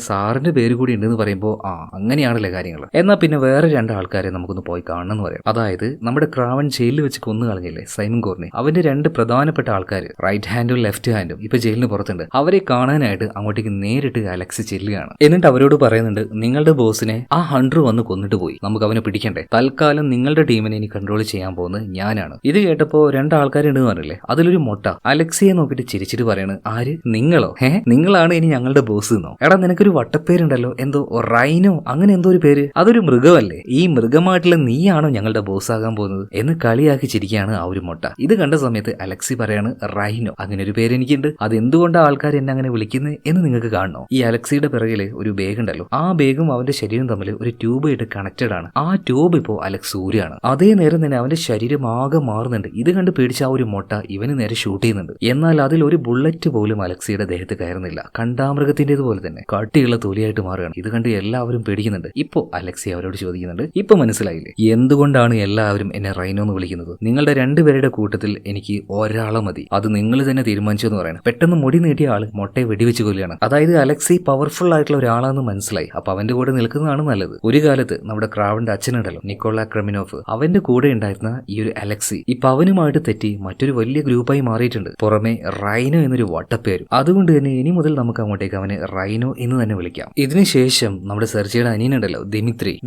Speaker 1: സാറിന്റെ പേര് കൂടി ഉണ്ടെന്ന് പറയുമ്പോൾ അങ്ങനെയാണല്ലേ കാര്യങ്ങൾ. എന്നാൽ പിന്നെ വേറെ രണ്ട് ആൾക്കാരെ നമുക്കൊന്ന് പോയി കാണണം എന്ന് പറയാം. അതായത് നമ്മുടെ ക്രാവൺ ജയിലിൽ വെച്ച് കൊന്നു കളഞ്ഞില്ലേ സൈമൺ കോർണി, അവന്റെ രണ്ട് പ്രധാനപ്പെട്ട ആൾക്കാർ റൈറ്റ് ഹാൻഡും ലെഫ്റ്റ് ഹാൻഡും ഇപ്പൊ ജയിലിന് പുറത്തുണ്ട്. അവരെ കാണാനായിട്ട് അങ്ങോട്ടേക്ക് നേരിട്ട് അലക്സി ചെല്ലുകയാണ്. എന്നിട്ട് അവരോട് പറയുന്നുണ്ട്, നിങ്ങളുടെ ബോസിനെ ആ ഹണ്ടർ വന്ന് കൊന്നിട്ട് പോയി, നമുക്ക് അവനെ പിടിക്കണ്ടേ, തൽക്കാലം നിങ്ങളുടെ ടീമിനെ ഇനി കൺട്രോൾ ചെയ്യാൻ പോകുന്നത് ഞാനാണ്. ഇത് കേട്ടപ്പോ രണ്ടാൾക്കാരുണ്ടെന്ന് പറഞ്ഞില്ലേ, അതിലൊരു മൊട്ട അലക്സിയെ നോക്കിയിട്ട് ചിരിച്ചിട്ട് പറയാണ്, ആര്? നിങ്ങളോ? നിങ്ങളാണ് ഇനി ഞങ്ങളുടെ ബോസ് എന്നോ? എടാ നിനക്കൊരു വട്ടപ്പേരുണ്ടല്ലോ, എന്തോ റൈനോ അങ്ങനെ എന്തോ ഒരു പേര്, അതൊരു മൃഗമല്ലേ? ഈ മൃഗമായിട്ടുള്ള നീയാണോ ഞങ്ങളുടെ ബോസ് ആകാൻ പോകുന്നത് എന്ന് കളിയാക്കി ചിരിക്കുകയാണ് ആ ഒരു മൊട്ട. ഇത് കണ്ട സമയത്ത് അലക്സി പറയാണ്, റൈനോ അങ്ങനെ ഒരു പേര് എനിക്ക് എനിക്കുണ്ട്. അതെന്തുകൊണ്ടാണ് ആൾക്കാർ എന്നെ അങ്ങനെ വിളിക്കുന്നത് എന്ന് നിങ്ങൾക്ക് കാണണോ? ഈ അലക്സിയുടെ പിറകിൽ ഒരു ബേഗ് ഉണ്ടല്ലോ, ആ ബേഗും അവന്റെ ശരീരം തമ്മിൽ ഒരു ട്യൂബ് ആയിട്ട് കണക്റ്റഡ് ആണ്. ആ ട്യൂബ് ഇപ്പോൾ അലക്സ് ഊരിയാണ്. അതേ നേരം തന്നെ അവന്റെ ശരീരം ആകെ മാറുന്നുണ്ട്. ഇത് കണ്ട് പേടിച്ച ആ ഒരു മൊട്ട ഇവന് നേരെ ഷൂട്ട് ചെയ്യുന്നുണ്ട്. എന്നാൽ അതിൽ ഒരു ബുള്ളറ്റ് പോലും അലക്സിയുടെ ദേഹത്ത് കയറുന്നില്ല. കണ്ടാമൃഗത്തിന്റേതുപോലെ തന്നെ കട്ടിയുള്ള തൊലിയായിട്ട് മാറുകയാണ്. ഇത് കണ്ട് എല്ലാവരും പേടിക്കുന്നുണ്ട്. ഇപ്പോ അലക്സി അവരോട് ചോദിക്കുന്നുണ്ട്, ഇപ്പൊ മനസ്സിലായില്ലേ എന്തുകൊണ്ടാണ് എല്ലാവരും എന്നെ റൈനോ എന്ന് വിളിക്കുന്നത്? നിങ്ങളുടെ രണ്ടുപേരുടെ കൂട്ടത്തിൽ എനിക്ക് ഒരാളെ മതി, അത് നിങ്ങൾ തന്നെ തീരുമാനിച്ചു എന്ന് പറയണം. പെട്ടെന്ന് മുടി നീട്ടിയ ആള് മൊട്ടയെ വെടിവെച്ച് കൊല്ലുകയാണ്. അതായത് അലക്സി പവർഫുൾ ആയിട്ടുള്ള ഒരാളാണെന്ന് മനസ്സിലായി. അപ്പൊ അവന്റെ കൂടെ നിൽക്കുന്നതാണ് നല്ലത്. ഒരു കാലത്ത് നമ്മുടെ ക്രാവന്റെ അച്ഛനുണ്ടല്ലോ, നിക്കോള ക്രെമിനോഫ്, അവന്റെ കൂടെ ഉണ്ടായിരുന്ന ഈ ഒരു അലക്സി ഇപ്പൊ അവനുമായിട്ട് തെറ്റി മറ്റൊരു വലിയ ഗ്രൂപ്പായി മാറിയിട്ടുണ്ട്. പുറമെ റൈനോ എന്നൊരു വട്ടപ്പേരും. അതുകൊണ്ട് തന്നെ ഇനി മുതൽ നമുക്ക് അങ്ങോട്ടേക്ക് അവനെ റൈനോ എന്ന് തന്നെ വിളിക്കാം. ഇതിനുശേഷം നമ്മുടെ സെർജിയുടെ അനിയനുണ്ടല്ലോ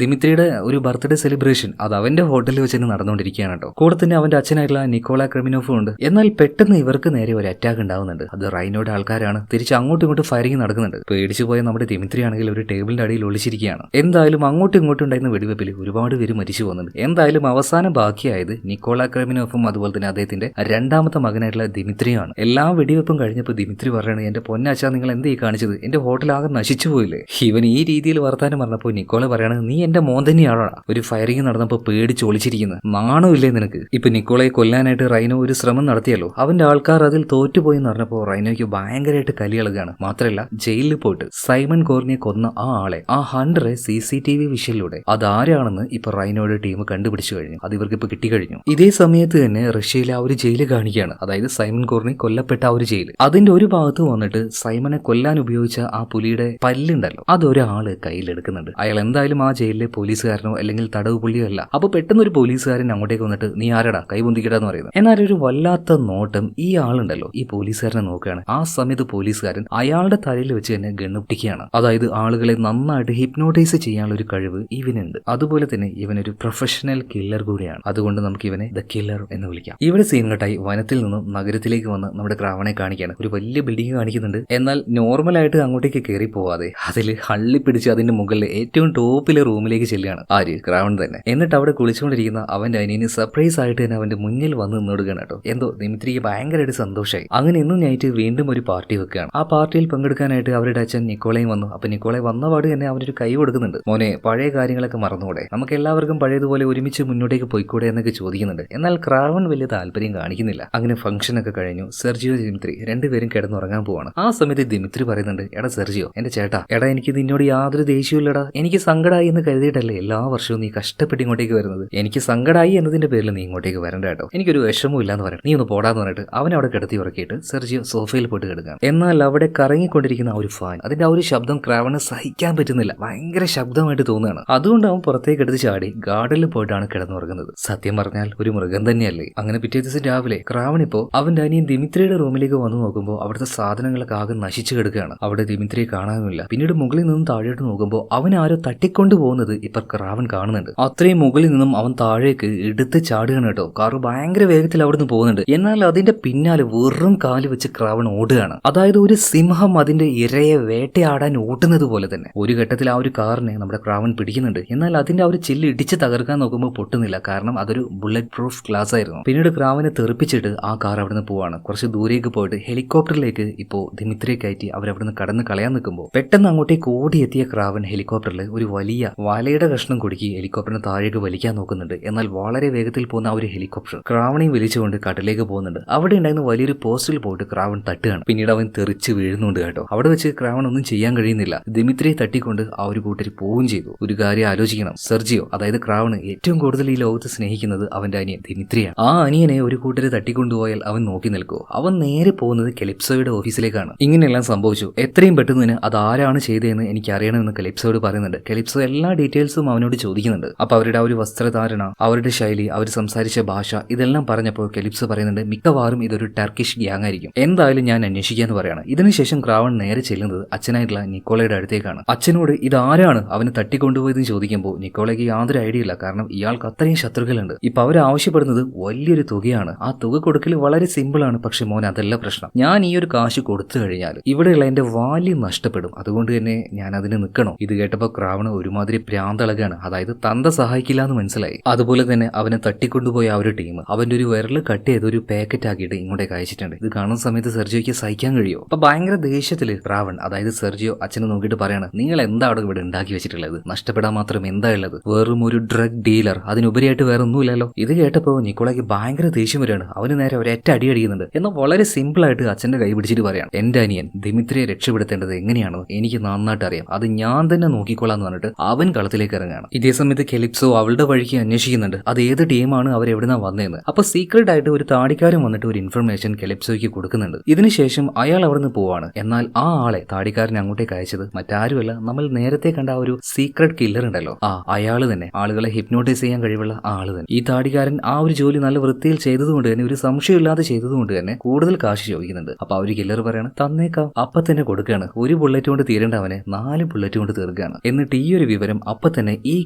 Speaker 1: ദിമിത്രിയുടെ ഒരു ബർത്ത്ഡേ സെലിബ്രേഷൻ അത് അവന്റെ ഹോട്ടലിൽ വെച്ച് തന്നെ നടന്നുകൊണ്ടിരിക്കുകയാണ് കേട്ടോ. കൂടെ തന്നെ അവന്റെ അച്ഛനായിട്ടുള്ള നിക്കോള ക്രെമിനോഫും ഉണ്ട്. എന്നാൽ പെട്ടെന്ന് ഇവർക്ക് നേരെ ഒരു അറ്റാക്ക് ഉണ്ടാവുന്നുണ്ട്. അത് റൈനോയുടെ ആൾക്കാരാണ്. തിരിച്ച് അങ്ങോട്ടും ഇങ്ങോട്ടും ഫയറിംഗ് നടക്കുന്നുണ്ട്. പേടിച്ചു പോയ നമ്മുടെ ദിമിത്രി ആണെങ്കിൽ ഒരു ടേബിളിന്റെ അടിയിൽ ഒളിച്ചിരിക്കുകയാണ്. എന്തായാലും അങ്ങോട്ടും ഇങ്ങോട്ടും ഉണ്ടായിരുന്ന വെടിവെപ്പിൽ ഒരുപാട് പേര് മരിച്ചു പോകുന്നുണ്ട്. എന്തായാലും അവസാനം ബാക്കിയായത് നിക്കോള ക്രെമിനോഫും അതുപോലെ തന്നെ അദ്ദേഹത്തിന്റെ രണ്ടാമത്തെ മകനായിട്ടുള്ള ദിമിത്രിയാണ്. എല്ലാ വെടിവെപ്പും കഴിഞ്ഞപ്പോൾ ദിമിത്രി പറയണത്, എന്റെ പൊന്നാച്ചാ നിങ്ങൾ എന്തേ കാണിച്ചത്? എന്റെ ഹോട്ടൽ ആകെ നശിച്ചു പോയില്ലേ? ഇവൻ ഈ രീതിയിൽ വർത്താനം പറഞ്ഞപ്പോൾ നിക്കോള പറയണത്, നീ എന്റെ മോൻ തന്നെയാണോ? ഒരു ഫയറിംഗ് നടന്നപ്പോൾ പേടിച്ച് ഒളിച്ചിരിക്കുന്നത്, നാണമില്ലേ നിനക്ക്? ഇപ്പൊ നിക്കോളയെ കൊല്ലാനായിട്ട് റൈനോ ഒരു ശ്രമം നടത്തിയല്ലോ, അവന്റെ ആൾക്കാർ അതിൽ തോറ്റുപോയി എന്ന് പറഞ്ഞപ്പോൾ റൈനോയ്ക്ക് ഭയങ്കരമായിട്ട് കലിയളകാണ്. മാത്രമല്ല ജയിലിൽ പോയിട്ട് സൈമൺ കോർണിയെ കൊന്ന ആ ആളെ, ആ ഹണ്ടറെ CCTV വിഷയിലൂടെ അതാരാണെന്ന് ഇപ്പൊ റൈനോയുടെ ടീം കണ്ടുപിടിച്ചു കഴിഞ്ഞു. അത് ഇവർക്ക് ഇപ്പൊ കിട്ടിക്കഴിഞ്ഞു. ഇതേ സമയത്ത് തന്നെ റഷ്യയിലെ ആ ഒരു ജയില് കാണിക്കുകയാണ്. അതായത് സൈമൺ കോർണി കൊല്ലപ്പെട്ട ആ ഒരു ജയില്. അതിന്റെ ഒരു ഭാഗത്ത് വന്നിട്ട് സൈമനെ കൊല്ലാൻ ഉപയോഗിച്ച ആ പുലിയുടെ പല്ലുണ്ടല്ലോ, അതൊരാള് കയ്യിലെടുക്കുന്നുണ്ട്. അയാൾ എന്തായാലും ആ ജയിലിലെ പോലീസുകാരനോ അല്ലെങ്കിൽ തടവ് പുള്ളിയോ അല്ല. അപ്പൊ പെട്ടെന്ന് ഒരു പോലീസുകാരൻ അങ്ങോട്ടേക്ക് വന്നിട്ട്, നീ ആരടാ കൈ പൊന്തിക്കടാന്ന് പറയുന്നത്. എന്നാൽ ഒരു വല്ലാത്ത നോട്ടം ഈ ആളുണ്ടല്ലോ ഈ പോലീസുകാരനെ നോക്കുകയാണ്. ആ സമയത്ത് പോലീസുകാരൻ അയാളുടെ തലയിൽ വെച്ച് തന്നെ ഗണ്ണുപിടിക്കുകയാണ്. അതായത് ആളുകളെ നന്നായിട്ട് ഹിപ്നോട്ടൈസ് ചെയ്യാനുള്ള ഒരു കഴിവ് ഇവനുണ്ട്. അതുപോലെ തന്നെ ഇവനൊരു പ്രൊഫഷണൽ കില്ലർ കൂടിയാണ്. അതുകൊണ്ട് നമുക്ക് ഇവനെ ദ കില്ലർ എന്ന് വിളിക്കാം. ഇവിടെ സീൻ കട്ടായി വനത്തിൽ നിന്നും നഗരത്തിലേക്ക് വന്ന് നമ്മുടെ ക്രാവനെ കാണിക്കുകയാണ്. ഒരു വലിയ ബിൽഡിംഗ് കാണിക്കുന്നുണ്ട്. എന്നാൽ നോർമലായിട്ട് അങ്ങോട്ടേക്ക് കയറി പോവാതെ അതിൽ ഹള്ളിപ്പിടിച്ച് അതിന്റെ മുകളിൽ ഏറ്റവും ടോപ്പിലെ റൂമിലേക്ക് ചെല്ലുകയാണ് ആര്? ക്രാവൺ തന്നെ. എന്നിട്ട് അവിടെ കുളിച്ചുകൊണ്ടിരിക്കുന്ന അവന്റെ അനിയന് സർപ്രൈസ് ആയിട്ട് തന്നെ അവന്റെ മുന്നിൽ വന്ന് നിന്നിടുകയാണ് കേട്ടോ. എന്തോ ദിമിത്രിക്ക് ഭയങ്കരമായിട്ട് സന്തോഷമായി. അങ്ങനെ ഇന്നും നൈറ്റ് വീണ്ടും ഒരു പാർട്ടി വെക്കുകയാണ്. ആ പാർട്ടിയിൽ പങ്കെടുക്കാനായിട്ട് അവരുടെ അച്ഛൻ നിക്കോളയും വന്നു. അപ്പൊ നിക്കോളെ വന്നപാട് തന്നെ അവനൊരു കൈ കൊടുക്കുന്നുണ്ട്. മോനെ, പഴയ കാര്യങ്ങളൊക്കെ മറന്നുകൂടെ? നമുക്ക് എല്ലാവർക്കും പഴയതുപോലെ ഒരുമിച്ച് മുന്നോട്ടേക്ക് പോയിക്കൂടെ എന്നൊക്കെ ചോദിക്കുന്നുണ്ട്. എന്നാൽ ക്രാവൺ വലിയ താല്പര്യം കാണിക്കുന്നില്ല. അങ്ങനെ ഫംഗ്ഷൻ ഒക്കെ കഴിഞ്ഞു. സെർജിയോ ദിമിത്രി രണ്ടുപേരും കിടന്നുറങ്ങാൻ പോവാണ്. ആ സമയത്ത് ദിമിത്രി പറയുന്നുണ്ട്, എടാ സെർജിയോ, എന്റെ ചേട്ടാ, എടാ എനിക്ക് നിന്നോട് യാതൊരു ദേഷ്യമില്ലടാ. എനിക്ക് സങ്കടമായി എന്ന് കരുതിയിട്ടല്ലേ എല്ലാ വർഷവും നീ കഷ്ടപ്പെട്ട് ഇങ്ങോട്ടേക്ക് വരുന്നത്. എനിക്ക് സങ്കടമായി എന്നതിന്റെ പേരിൽ നീ ഇങ്ങോട്ടേക്ക് വരണ്ട കേട്ടോ. എനിക്കൊരു വിഷമവും ഇല്ലാന്ന് പറയണം. നീ ഒന്ന് പോടാന്ന് പറഞ്ഞിട്ട് അവൻ അവിടെ കിടത്തി ഉറക്കിയിട്ട് സെർജിയോ സോഫയിൽ പോയിട്ട് കിടക്കാം. എന്നാൽ അവിടെ കറങ്ങിക്കൊണ്ടിരിക്കുന്ന ആ ഒരു ഫാൻ, അതിന്റെ ആ ഒരു ശബ്ദം ക്രാവണ് സഹിക്കാൻ പറ്റുന്നില്ല. ഭയങ്കര ശബ്ദമായിട്ട് തോന്നുകയാണ്. അതുകൊണ്ട് അവൻ പുറത്തേക്ക് എടുത്ത് ചാടി ഗാർഡനിൽ പോയിട്ടാണ് കിടന്നുറങ്ങുന്നത്. സത്യം പറഞ്ഞാൽ ഒരു മൃഗം തന്നെയല്ലേ. അങ്ങനെ പിറ്റേ ദിവസം രാവിലെ ക്രാവൺ ഇപ്പോ അവന്റെ അനിയൻ ദിമിത്രിയുടെ റൂമിലേക്ക് വന്നു നോക്കുമ്പോൾ അവിടുത്തെ സാധനങ്ങളൊക്കെ ആകെ നശിച്ചു കിടക്കുകയാണ്. അവിടെ ദിമിത്രിയെ കാണാനുമില്ല. പിന്നീട് മുകളിൽ നിന്നും താഴോട്ട് നോക്കുമ്പോൾ അവൻ ആരോ തട്ടിക്കൊണ്ടു പോകുന്നത് ഇപ്പൊ ക്രാവൺ കാണുന്നുണ്ട്. അത്രയും മുകളിൽ നിന്നും അവൻ താഴേക്ക് എടുത്ത് ചാടുകയാണ് കേട്ടോ. കാറ് ഭയങ്കര വേഗത്തിൽ അവിടുന്ന് പോകുന്നുണ്ട്. എന്നാൽ അതിന്റെ പിന്നാലെ വെറും കാല് വെച്ച് ക്രാവൺ ഓടുകയാണ്. അതായത് ഒരു സിംഹം അതിന്റെ ഇരയെ വേട്ടയാടാൻ ഓട്ടുന്നത് പോലെ തന്നെ. ഒരു ഘട്ടത്തിൽ ആ ഒരു കാറിനെ നമ്മുടെ ക്രാവൺ പിടിക്കുന്നുണ്ട്. എന്നാൽ അതിന്റെ ആ ഒരു ചില്ല് ഇടിച്ച് തകർക്കാൻ നോക്കുമ്പോൾ പൊട്ടുന്നില്ല. കാരണം അതൊരു ബുള്ളറ്റ് പ്രൂഫ് ഗ്ലാസ് ആയിരുന്നു. പിന്നീട് ക്രാവനെ തെറിപ്പിച്ചിട്ട് ആ കാർ അവിടുന്ന് പോവാണ്. കുറച്ച് ദൂരേക്ക് പോയിട്ട് ഹെലികോപ്റ്ററിലേക്ക് ഇപ്പോ ദിമിത്രിയെ കയറ്റി അവരവിടുന്ന് കടന്ന് കളയാൻ നിൽക്കുമ്പോൾ പെട്ടെന്ന് അങ്ങോട്ടേക്ക് ഓടിയെത്തിയ ക്രാവൻ ഹെലികോപ്റ്ററിൽ ഒരു വലിയ വലയുടെ കഷ്ണം കുടുക്കി ഹെലികോപ്റ്ററിന് താഴേക്ക് വലിക്കാൻ നോക്കുന്നുണ്ട്. എന്നാൽ വളരെ വേഗത്തിൽ പോകുന്ന ആ ഒരു ഹെലികോപ്റ്റർ ക്രാവനെയും വലിച്ചുകൊണ്ട് കടലിലേക്ക് പോകുന്നുണ്ട്. അവിടെ ഉണ്ടായിരുന്ന വലിയൊരു പോസ്റ്റിൽ പോയിട്ട് ക്രാവൺ തട്ടുകയാണ്. പിന്നീട് അവൻ തെറിച്ച് വീഴുന്നുണ്ട് കേട്ടോ. അവിടെ വെച്ച് ക്രാവൺ ഒന്നും ചെയ്യാൻ കഴിയുന്നില്ല. ദിമിത്രിയെ തട്ടിക്കൊണ്ട് ആ ഒരു കൂട്ടർ പോവുകയും ചെയ്തു. ഒരു കാര്യം ആലോചിക്കണം, സെർജിയോ അതായത് ക്രാവണ് ഏറ്റവും കൂടുതൽ ഈ ലോകത്ത് സ്നേഹിക്കുന്നത് അവന്റെ അനിയൻ ദിമിത്രിയാണ്. ആ അനിയനെ ഒരു കൂട്ടർ തട്ടിക്കൊണ്ടുപോയാൽ അവൻ നോക്കി നിൽക്കുമോ? അവൻ നേരെ പോകുന്നത് കെലിപ്സോയുടെ ഓഫീസിലേക്കാണ്. ഇങ്ങനെയെല്ലാം സംഭവിച്ചു. എത്രയും പെട്ടെന്ന് തന്നെ അത് ആരാണ് ചെയ്തതെന്ന് എനിക്ക് അറിയണമെന്ന് കെലിപ്സോയോട് പറയുന്നുണ്ട്. കെലിപ്സോ എല്ലാ ഡീറ്റെയിൽസും അവനോട് ചോദിക്കുന്നുണ്ട്. അപ്പൊ അവരുടെ ആ ഒരു വസ്ത്രധാരണ, അവരുടെ ശൈലി, അവർ സംസാരിച്ച ഭാഷ, ഇതെല്ലാം പറഞ്ഞപ്പോൾ കെലിപ്സോ പറയുന്നുണ്ട്, മിക്കവാറും ഇതൊരു ടർക്കിഷ് ഗ്യാങ് ആയിരിക്കും. എന്തായാലും ഞാൻ അന്വേഷിക്കാന്ന് പറയാണ്. ഇതിനുശേഷം ക്രാവൺ നേരെ ചെല്ലുന്നത് അച്ഛനായിട്ടുള്ള നിക്കോളയുടെ അടുത്തേക്കാണ്. അച്ഛനോട് ഇതാരാണ് അവന് തട്ടിക്കൊണ്ടുപോയതെന്ന് ചോദിക്കുമ്പോൾ നിക്കോളയ്ക്ക് യാതൊരു ഐഡിയ ഇല്ല. കാരണം ഇയാൾക്ക് അത്രയും ശത്രുക്കളുണ്ട്. ഇപ്പൊ അവർ ആവശ്യപ്പെടുന്നത് വലിയൊരു തുകയാണ്. ആ തുക കൊടുക്കൽ വളരെ സിമ്പിൾ ആണ്. പക്ഷെ മോൻ അതല്ല പ്രശ്നം. ഞാൻ ഈ ഒരു കാശ് കൊടുത്തു കഴിഞ്ഞാൽ ഇവിടെയുള്ള എന്റെ വാല്യം നഷ്ടപ്പെടും. അതുകൊണ്ട് തന്നെ ഞാൻ അതിന് നിൽക്കണോ? ഇത് കേട്ടപ്പോൾ ക്രാവണ് ഒരുമാതിരി പ്രാന്തളകാണ്. അതായത് തന്ത സഹായിക്കില്ല എന്ന് മനസ്സിലായി. അതുപോലെ തന്നെ അവനെ തട്ടിക്കൊണ്ടുപോയ ആ ഒരു ടീം അവന്റെ ഒരു വിരല് കട്ട് ചെയ്ത് ഒരു പാക്കറ്റ് ആക്കിയിട്ട് ഇങ്ങോട്ടേക്ക് അയച്ചിട്ടുണ്ട്. ഇത് കാണുന്ന കാണുന്ന സമയത്ത് സെർജിയോയ്ക്ക് സഹിക്കാൻ കഴിയോ? അപ്പൊ ഭയങ്കര ദേഷ്യത്തില് റാവൺ, അതായത് സെർജിയോ അച്ഛനെ നോക്കിയിട്ട് പറയാണ്, നിങ്ങൾ എന്താ അവിടെ ഇവിടെ ഉണ്ടാക്കി വെച്ചിട്ടുള്ളത്? നഷ്ടപ്പെടാൻ മാത്രം എന്താ ഉള്ളത്? വെറും ഒരു ഡ്രഗ് ഡീലർ, അതിനുപരിയായിട്ട് വേറെ ഒന്നുമില്ലല്ലോ. ഇത് കേട്ടപ്പോ നിക്കോളയ്ക്ക് ഭയങ്കര ദേഷ്യം വരികയാണ്. അവന് നേരെ ഒരൊറ്റ അടി അടിക്കുന്നുണ്ട്. എന്നാൽ വളരെ സിമ്പിൾ ആയിട്ട് അച്ഛന്റെ കൈ പിടിച്ചിട്ട് പറയാണ്, എന്റെ അനിയൻ ദിമിത്രിയെ രക്ഷപ്പെടുത്തേണ്ടത് എങ്ങനെയാണെന്ന് എനിക്ക് നന്നായിട്ട് അറിയാം, അത് ഞാൻ തന്നെ നോക്കിക്കോളാന്ന് പറഞ്ഞിട്ട് അവൻ കളത്തിലേക്ക് ഇറങ്ങുകയാണ്. ഇതേ സമയത്ത് കെലിപ്സോ അവളുടെ വഴിക്ക് അന്വേഷിക്കുന്നുണ്ട് അത് ഏത് ടീമാണ് അവരെവിടുന്നാ വന്നതെന്ന്. അപ്പൊ സീക്രട്ട് ആയിട്ട് ഒരു താടിക്കാരൻ വന്നിട്ട് ഒരു ഇൻഫർമേഷൻ കെലിപ്സോയ്ക്ക് കൊടുക്കുന്നുണ്ട്. ഇതിനുശേഷം അയാൾ അവിടുന്ന് പോവാണ്. എന്നാൽ ആ ആളെ താടിക്കാരൻ അങ്ങോട്ടേക്ക് അയച്ചത് മറ്റാരുമല്ല, നമ്മൾ നേരത്തെ കണ്ട ആ ഒരു സീക്രട്ട് കില്ലർ ഉണ്ടല്ലോ, അയാള് തന്നെ, ആളുകളെ ഹിപ്നോട്ടൈസ് ചെയ്യാൻ കഴിവുള്ള ആള് തന്നെ. ഈ താടിക്കാരൻ ആ ഒരു ജോലി നല്ല വൃത്തിയിൽ ചെയ്തതുകൊണ്ട് തന്നെ, ഒരു സംശയമില്ലാതെ ചെയ്തതുകൊണ്ട് തന്നെ കൂടുതൽ കാശ് ചോദിക്കുന്നുണ്ട്. അപ്പൊ ആ ഒരു കില്ലർ പറയാണ്, തന്നേക്കാം. അപ്പൊ തന്നെ കൊടുക്കുകയാണ്. ഒരു ബുള്ളറ്റ് കൊണ്ട് തീരേണ്ട അവനെ 4 ബുള്ളറ്റ് കൊണ്ട് തീർക്കുകയാണ്. എന്നിട്ട് ഈ ഒരു വിവരം അപ്പൊ തന്നെ ഈ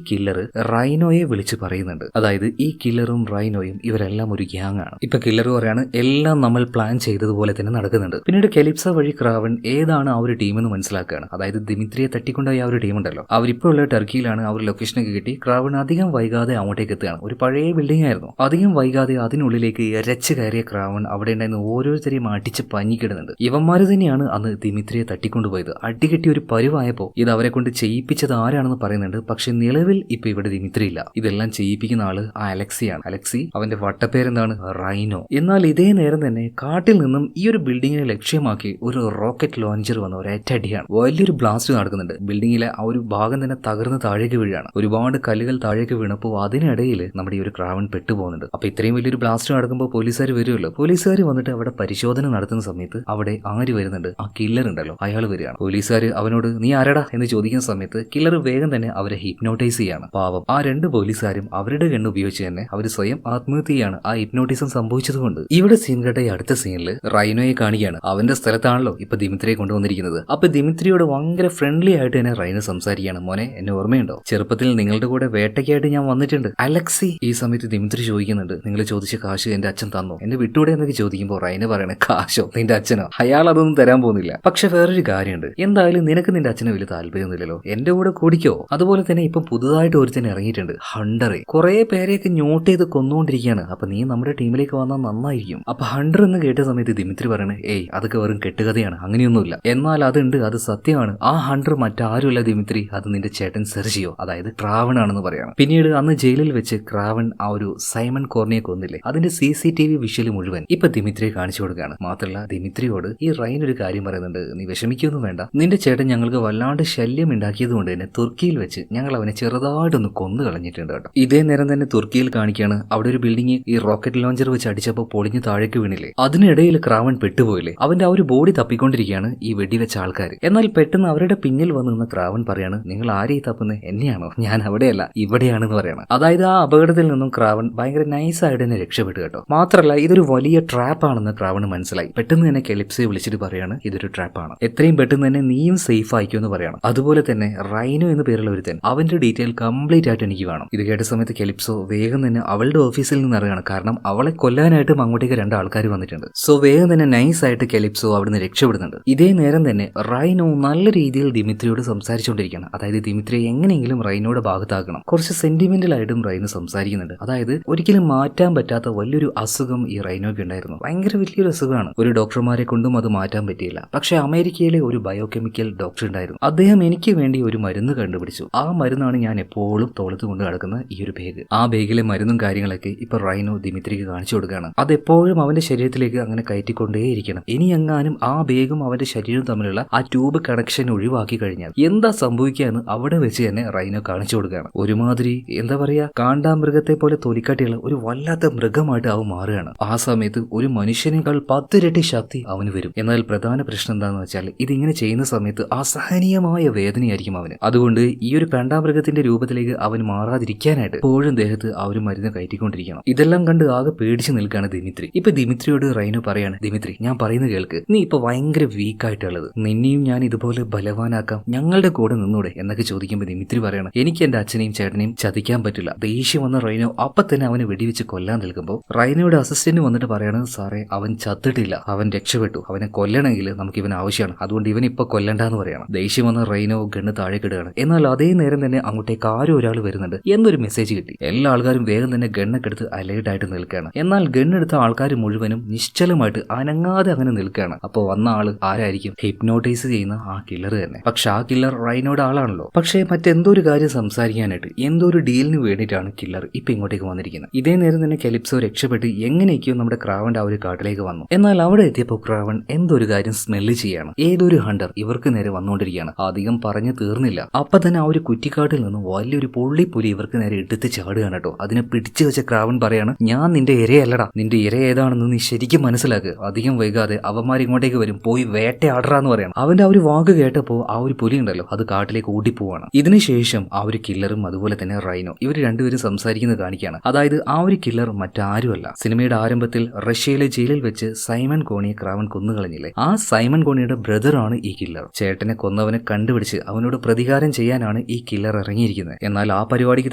Speaker 1: കില്ലർ റൈനോയെ വിളിച്ച് പറയുന്നുണ്ട്. അതായത് ഈ കില്ലറും റൈനോയും ഇവരെല്ലാം ഒരു ഗ്യാങ് ആണ്. ഇപ്പൊ കില്ലർ പറയാണ്, എല്ലാം നമ്മൾ പ്ലാൻ ചെയ്തതുപോലെ തന്നെ നടക്കുന്നുണ്ട്. പിന്നീട് കെലിപ്സ വഴി ക്രാവൺ ഏതാണ് ആ ഒരു ടീം എന്ന് മനസ്സിലാക്കുകയാണ്. അതായത് ദിമിത്രിയെ തട്ടിക്കൊണ്ടായി ആ ഒരു ടീം ഉണ്ടല്ലോ, അവരിപ്പോൾ ഉള്ള ടർക്കിയിലാണ്. ആ ഒരു ലൊക്കേഷനൊക്കെ കിട്ടി. ക്രാവൺ അധികം വൈകാതെ അങ്ങോട്ടേക്ക് എത്തുകയാണ്. ഒരു പഴയ ബിൽഡിംഗ് ആയിരുന്നു. അധികം വൈകാതെ അതിനുള്ളിലേക്ക് ഇരച്ച് കയറിയ ക്രാവൺ അവിടെ ഉണ്ടായിരുന്ന ഓരോരുത്തരെയും അടിച്ച് പഞ്ഞിക്കിടുന്നുണ്ട്. ഇവന്മാര് തന്നെയാണ് അന്ന് ദിമിത്രിയെ തട്ടിക്കൊണ്ടുപോയത്. അടികെട്ടി ഒരു പരുവായപ്പോ ഇത് അവരെ കൊണ്ട് ചെയ്യിപ്പിച്ചത് ആരാണെന്ന് പറയുന്നുണ്ട്. പക്ഷെ നിലവിൽ ഇപ്പൊ ഇവിടെ ദിമിത്രി ഇല്ല. ഇതെല്ലാം ചെയ്യിപ്പിക്കുന്ന ആള് ആ അലക്സിയാണ്. അലക്സി, അവന്റെ വട്ടപ്പേരെന്താണ്? റൈനോ. എന്നാൽ ഇതേ നേരം തന്നെ കാട്ടിൽ നിന്നും ഈ ഒരു ബിൽഡിങ്ങിനെ ലക്ഷ്യമാക്കി ഒരു റോക്കറ്റ് ലോഞ്ചർ വന്ന ഒരേറ്റടിയാണ്. വലിയൊരു ബ്ലാസ്റ്റ് നടക്കുന്നുണ്ട്. ബിൽഡിങ്ങിലെ ആ ഒരു ഭാഗം തന്നെ തകർന്ന് താഴേക്ക് വീഴാണ്. ഒരുപാട് കല്ലുകൾ താഴേക്ക് വീണപ്പോൾ അതിനിടയിൽ നമ്മുടെ ഈ ഒരു ക്രാവൺ പെട്ടുപോകുന്നുണ്ട്. അപ്പൊ ഇത്രയും വലിയൊരു ബ്ലാസ്റ്റ് നടക്കുമ്പോൾ പോലീസുകാർ വരുമല്ലോ. പോലീസുകാർ വന്നിട്ട് അവിടെ പരിശോധന നടത്തുന്ന സമയത്ത് അവിടെ ആര് വരുന്നുണ്ട്? ആ കില്ലർ ഉണ്ടല്ലോ, അയാൾ വരികയാണ്. പോലീസുകാർ അവനോട് നീ ആരടാ എന്ന് ചോദിക്കുന്ന സമയത്ത് കില്ലർ വേഗം തന്നെ അവരെ ഹിപ്നോട്ടൈസ് ചെയ്യാണ്. പാവം ആ 2 പോലീസുകാരും അവരുടെ ഗണ്ണ് ഉപയോഗിച്ച് തന്നെ അവർ സ്വയം ആത്മഹത്യയാണ് ആ ഹിപ്നോട്ടിസം സംഭവിച്ചതുകൊണ്ട്. ഇവിടെ സീൻ കേട്ട ഈ അടുത്ത സീനിൽ റൈനോയെ കാണിക്കുകയാണ്. അവന്റെ സ്ഥലത്താണല്ലോ ഇപ്പൊ ദിമിത്രിയെ കൊണ്ടുവന്നിരിക്കുന്നത്. അപ്പൊ ദിമിത്രിയോട് ഭയങ്കര ഫ്രണ്ട്ലി ആയിട്ട് തന്നെ റൈനോ സംസാരിക്കുകയാണ്. മോനെ, എന്നെ ഓർമ്മയുണ്ടോ? ചെറുപ്പത്തിൽ നിങ്ങളുടെ കൂടെ വേട്ടയ്ക്കായിട്ട് ഞാൻ വന്നിട്ടുണ്ട്. അലക്സി. ഈ സമയത്ത് ദിമിത്രി ചോദിക്കുന്നുണ്ട്, നിങ്ങൾ ചോദിച്ച കാശ് എന്റെ അച്ഛൻ തന്നോ? എന്നെ വിട്ടൂടെ എന്നൊക്കെ ചോദിക്കുമ്പോൾ റൈനോ പറയണേ, കാശോ? നിന്റെ അച്ഛനോ? അയാൾ അതൊന്നും തരാൻ പോകുന്നില്ല. പക്ഷെ വേറൊരു കാര്യമുണ്ട്, എന്തായാലും നിനക്ക് നിന്റെ അച്ഛനെ വലിയ താല്പര്യമൊന്നുമില്ലല്ലോ, എന്റെ കൂടെ കൂടിക്കോ. അതുപോലെ തന്നെ ഇപ്പൊ പുതുതായിട്ട് ഒരുത്തന്നെ ഇറങ്ങിയിട്ടുണ്ട്, ഹണ്ടറെ. കുറെ പേരെയൊക്കെ നോട്ട് ചെയ്ത് കൊന്നുകൊണ്ടിരിക്കുകയാണ്. അപ്പൊ നീ നമ്മുടെ ടീമിലേക്ക് വന്നാൽ നന്നായിരിക്കും. അപ്പൊ ഹണ്ടർ എന്ന് കേട്ട സമയത്ത് ദിമിത്രി പറയണേ, ഏയ് അതൊക്കെ വെറും കെട്ടുകഥയാണ്, അങ്ങനെയൊന്നുമില്ല. എന്നാൽ അതുണ്ട്, അത് സത്യമാണ്. ആ ഹണ്ടർ മറ്റാരുമല്ല ദിമിത്രി, അത് നിന്റെ ചേട്ടൻ സെർജിയോ, അതായത് ക്രാവൺ ആണെന്ന് പറയാണ്. പിന്നീട് അന്ന് ജയിലിൽ വെച്ച് ക്രാവൺ ആ ഒരു സൈമൺ കോർണിയെ കൊന്നില്ലേ, അതിന്റെ CCTV വിഷ്വൽ മുഴുവൻ ഇപ്പൊ ദിമിത്രിയെ കാണിച്ചു കൊടുക്കുകയാണ്. മാത്രമല്ല ദിമിത്രിയോട് ഈ റൈൻ ഒരു കാര്യം പറയുന്നുണ്ട്, നീ വിഷമിക്കൊന്നും വേണ്ട, നിന്റെ ചേട്ടൻ ഞങ്ങൾക്ക് വല്ലാണ്ട് ശല്യം ഉണ്ടാക്കിയത് കൊണ്ട് തന്നെ തുർക്കിയിൽ വെച്ച് ഞങ്ങൾ അവനെ ചെറുതായിട്ടൊന്ന് കൊന്നു കളഞ്ഞിട്ടുണ്ട് കേട്ടോ. ഇതേ നേരം തന്നെ തുർക്കിയിൽ കാണിക്കുകയാണ്, അവിടെ ഒരു ബിൽഡിംഗ് ഈ റോക്കറ്റ് ലോഞ്ചർ വെച്ച് അടിച്ചപ്പോൾ പൊളിഞ്ഞ് താഴേക്ക് വീണില്ലേ, അതിനിടയിൽ ക്രാവൺ പെട്ടുപോയില്ലേ, അവന്റെ ആ ഒരു ബോഡി തപ്പിക്കൊണ്ടിരിക്കുകയാണ് ഈ വെടിവെച്ച ആൾക്കാർ. എന്നാൽ പെട്ടെന്ന് അവരുടെ പിന്നിൽ വന്ന് നിന്ന് ക്രാവൺ പറയാണ്, നിങ്ങൾ ആരെയും തപ്പുന്നത്? എന്നെയാണോ? ഞാൻ അവിടെയല്ല, ഇവിടെയാണെന്ന് പറയണം. അതായത് ആ അപകടത്തിൽ നിന്നും ക്രാവൺ ഭയങ്കര നൈസായിട്ട് തന്നെ രക്ഷപ്പെട്ടു കേട്ടോ. മാത്രമല്ല ഇതൊരു വലിയ ട്രാപ്പ് ആണെന്ന് ക്രാവണ് മനസ്സിലായി. പെട്ടെന്ന് തന്നെ കെലിപ്സയെ വിളിച്ചിട്ട് പറയാണ്, ഇതൊരു ട്രാപ്പാണ്, എത്രയും പെട്ടെന്ന് തന്നെ നീയും സേഫ് ആയിക്കുമെന്ന് പറയണം. അതുപോലെ തന്നെ റൈനോ എന്ന് പേരുള്ള ഒരുത്തൻ, അവന്റെ ഡീറ്റെയിൽ കംപ്ലീറ്റ് ആയിട്ട് എനിക്ക് വേണം. ഇത് കേട്ട സമയത്ത് കെലിപ്സോ വേഗം തന്നെ അവളുടെ ഓഫീസിൽ നിന്ന് ഇറങ്ങുകയാണ്. കാരണം അവളെ കൊല്ലാനായിട്ടും അങ്ങോട്ടേക്ക് 2 ആൾക്കാർ വന്നിട്ടുണ്ട്. സോ വേഗം തന്നെ നൈസായിട്ട് കെലിപ്സോ അവിടുന്ന് രക്ഷപ്പെടുന്നുണ്ട്. ഇതേ നേരം തന്നെ റൈനോ നല്ല രീതിയിൽ ദിമിത്രിയോട് സംസാരിച്ചുകൊണ്ടിരിക്കുകയാണ്. അതായത് ദിമിത്രിയെ എങ്ങനെയെങ്കിലും റൈനോയുടെ ഭാഗത്താക്കണം. കുറച്ച് സെന്റിമെന്റൽ ആയിട്ടും റൈനോ സംസാരിക്കുന്നുണ്ട്. അതായത് ഒരിക്കലും മാറ്റാൻ പറ്റാത്ത വലിയൊരു അസുഖം ഈ റൈനോയ്ക്ക് ഉണ്ടായിരുന്നു. ഭയങ്കര വലിയൊരു അസുഖമാണ്. ഒരു ഡോക്ടർമാരെ കൊണ്ടും അത് മാറ്റാൻ പറ്റിയില്ല. പക്ഷെ അമേരിക്കയിലെ ഒരു ബയോകെമിക്കൽ ഡോക്ടർ ഉണ്ടായിരുന്നു. അദ്ദേഹം എനിക്ക് വേണ്ടി ഒരു മരുന്ന് കണ്ടുപിടിച്ചു. ആ മരുന്നാണ് ഞാൻ എപ്പോഴും തോളത്ത് കൊണ്ട് നടക്കുന്ന ഈ ഒരു ബാഗ്. ആ ബാഗിലെ മരുന്നും കാര്യങ്ങളൊക്കെ ഇപ്പൊ റൈനോ ദിമിത്രിക്ക് കാണിച്ചു കൊടുക്കുകയാണ്. അതെപ്പോഴും അവന്റെ ശരീരത്തിലേക്ക് അങ്ങനെ കയറ്റിക്കൊണ്ടേയിരിക്കണം. ഇനി എങ്ങാനും ആ ബാഗും അവന്റെ ശരീരവും തമ്മിലുള്ള ആ ട്യൂബ് കണക്ഷൻ ഒഴിവാക്കി കഴിഞ്ഞാൽ എന്താ സംഭവിക്കാന്ന് അവിടെ വെച്ച് തന്നെ റൈനോ കാണിച്ചു കൊടുക്കുകയാണ്. ഒരുമാതിരി എന്താ പറയാ, കാണ്ടാമൃഗത്തെ പോലെ തൊലിക്കാട്ടിയുള്ള ഒരു വല്ലാത്ത മൃഗമായിട്ട് അവൻ മാറുകയാണ്. ആ സമയത്ത് ഒരു മനുഷ്യനേക്കാൾ 10 ഇരട്ടി ശക്തി അവന് വരും. എന്നാൽ പ്രധാന പ്രശ്നം എന്താണെന്ന് വെച്ചാൽ ഇതിങ്ങനെ ചെയ്യുന്ന സമയത്ത് അസഹനീയമായ വേദനയായിരിക്കും അവന്. അതുകൊണ്ട് ഈ ഒരു കാണ്ടാമൃഗത്തിന്റെ രൂപത്തിലേക്ക് അവൻ മാറാതിരിക്കാനായിട്ട് എപ്പോഴും ദേഹത്ത് ആ ഒരു മരുന്ന് കയറ്റിക്കൊണ്ടിരിക്കണം. ഇതെല്ലാം കണ്ട് ആകെ പേടിച്ച് നിൽക്കുകയാണ് ദിമിത്രി. ഇപ്പൊ ദിമിത്രിയോട് റൈനോ പറയാണ്, ദിമിത്രി ഞാൻ പറയുന്നത് കേൾക്ക്, നീ ഇപ്പൊ ഭയങ്കര വീക്കായിട്ടുള്ളത്, നിന്നെയും ഞാൻ ഇതുപോലെ ബലവാനാക്കാം, ഞങ്ങളുടെ കൂടെ നിന്നൂടെ എന്നൊക്കെ ചോദിക്കുമ്പോൾ ദിമിത്രി പറയാണ്, എനിക്ക് എന്റെ അച്ഛനെയും ചേട്ടനെയും ചതിക്കാൻ പറ്റില്ല. ദേഷ്യം വന്ന റൈനോ അപ്പൊ തന്നെ അവനെ വെടിവെച്ച് കൊല്ലാൻ നിൽക്കുമ്പോൾ റൈനോയുടെ അസിസ്റ്റന്റ് വന്നിട്ട് പറയാണ്, സാറേ അവൻ ചത്തിട്ടില്ല, അവൻ രക്ഷപ്പെട്ടു, അവനെ കൊല്ലണമെങ്കിൽ നമുക്ക് ഇവൻ ആവശ്യമാണ്, അതുകൊണ്ട് ഇവൻ ഇപ്പൊ കൊല്ലണ്ടെന്ന് പറയണം. ദേഷ്യം വന്ന റൈനോ ഗണ്ണ് താഴേക്കിടുകയാണ്. എന്നാൽ അതേ നേരം തന്നെ അങ്ങോട്ടേക്ക് ആരോ ഒരാൾ വരുന്നുണ്ട് എന്നൊരു മെസ്സേജ് കിട്ടി. എല്ലാ ആൾക്കാരും വേഗം തന്നെ ഗണ്ണൊക്കെ എടുത്ത് അലേർട്ട് ആയിട്ട് നിൽക്കുകയാണ്. എന്നാൽ ഗണ്ണെടുത്ത ആൾക്കാർ മുഴുവനും നിശ്ചലമായിട്ട് ആയിട്ട് അനങ്ങാതെ അങ്ങനെ നിൽക്കുകയാണ്. അപ്പോൾ വന്ന ആള് ആരായിരിക്കും? ഹിപ്നോട്ടൈസ് ചെയ്യുന്ന ആ കില്ലർ തന്നെ. പക്ഷെ ആ കില്ലർ റൈനോയുടെ ആളാണല്ലോ. പക്ഷേ മറ്റെന്തോ ഒരു കാര്യം സംസാരിക്കാനായിട്ട് എന്തോ ഒരു ഡീലിന് വേണ്ടിയിട്ടാണ് കില്ലർ ഇപ്പൊ ഇങ്ങോട്ടേക്ക് വന്നിരിക്കുന്നത്. ഇതേ നേരം തന്നെ കെലിപ്സോ രക്ഷപ്പെട്ട് എങ്ങനെയൊക്കെയോ നമ്മുടെ ക്രാവന്റെ ആ ഒരു കാട്ടിലേക്ക് വന്നു. എന്നാൽ അവിടെ എത്തിയപ്പോൾ ക്രാവൻ എന്തോ ഒരു കാര്യം സ്മെല്ല് ചെയ്യാണ്. ഏതൊരു ഹണ്ടർ ഇവർക്ക് നേരെ വന്നുകൊണ്ടിരിക്കുകയാണ്. അധികം പറഞ്ഞു തീർന്നില്ല, അപ്പൊ തന്നെ ആ ഒരു കുറ്റിക്കാട്ടിൽ നിന്ന് വലിയൊരു പുള്ളി ഇവർക്ക് നേരെ എടുത്ത് ചാടുകയാണ് കേട്ടോ. അതിനെ പിടിച്ചു വെച്ച ക്രാവൻ പറയാണ്, ഞാൻ നിന്റെ ഇരയല്ലടാ, നിന്റെ ഇര ഏതാണെന്ന് നീ ശരിക്കും മനസ്സിലാക്കുക. അധികം വൈകാതെ അവന്മാർ ഇങ്ങോട്ടേക്ക് വരും, പോയി വേട്ടയാടറാന്ന് പറയണം. അവന്റെ ആ ഒരു വാക്ക് കേട്ടപ്പോൾ ആ ഒരു പുലി ഉണ്ടല്ലോ അത് കാട്ടിലേക്ക് ഓടിപ്പോവാണ്. ഇതിനുശേഷം ആ ഒരു കില്ലറും അതുപോലെ തന്നെ റൈനോ ഇവർ രണ്ടുപേരും സംസാരിക്കുന്നത് കാണിക്കുകയാണ്. അതായത് ആ ഒരു കില്ലർ മറ്റാരുമല്ല, സിനിമയുടെ ആരംഭത്തിൽ റഷ്യയിലെ ജയിലിൽ വെച്ച് സൈമൺ കോണിയെ ക്രാവൻ കൊന്നുകളഞ്ഞില്ലേ, ആ സൈമൺ കോണിയുടെ ബ്രദറാണ് ഈ കില്ലർ. ചേട്ടനെ കൊന്നവനെ കണ്ടുപിടിച്ച് അവനോട് പ്രതികാരം ചെയ്യാനാണ് ഈ കില്ലർ ഇറങ്ങിയിരിക്കുന്നത്. എന്നാൽ ആ പരിപാടിക്ക്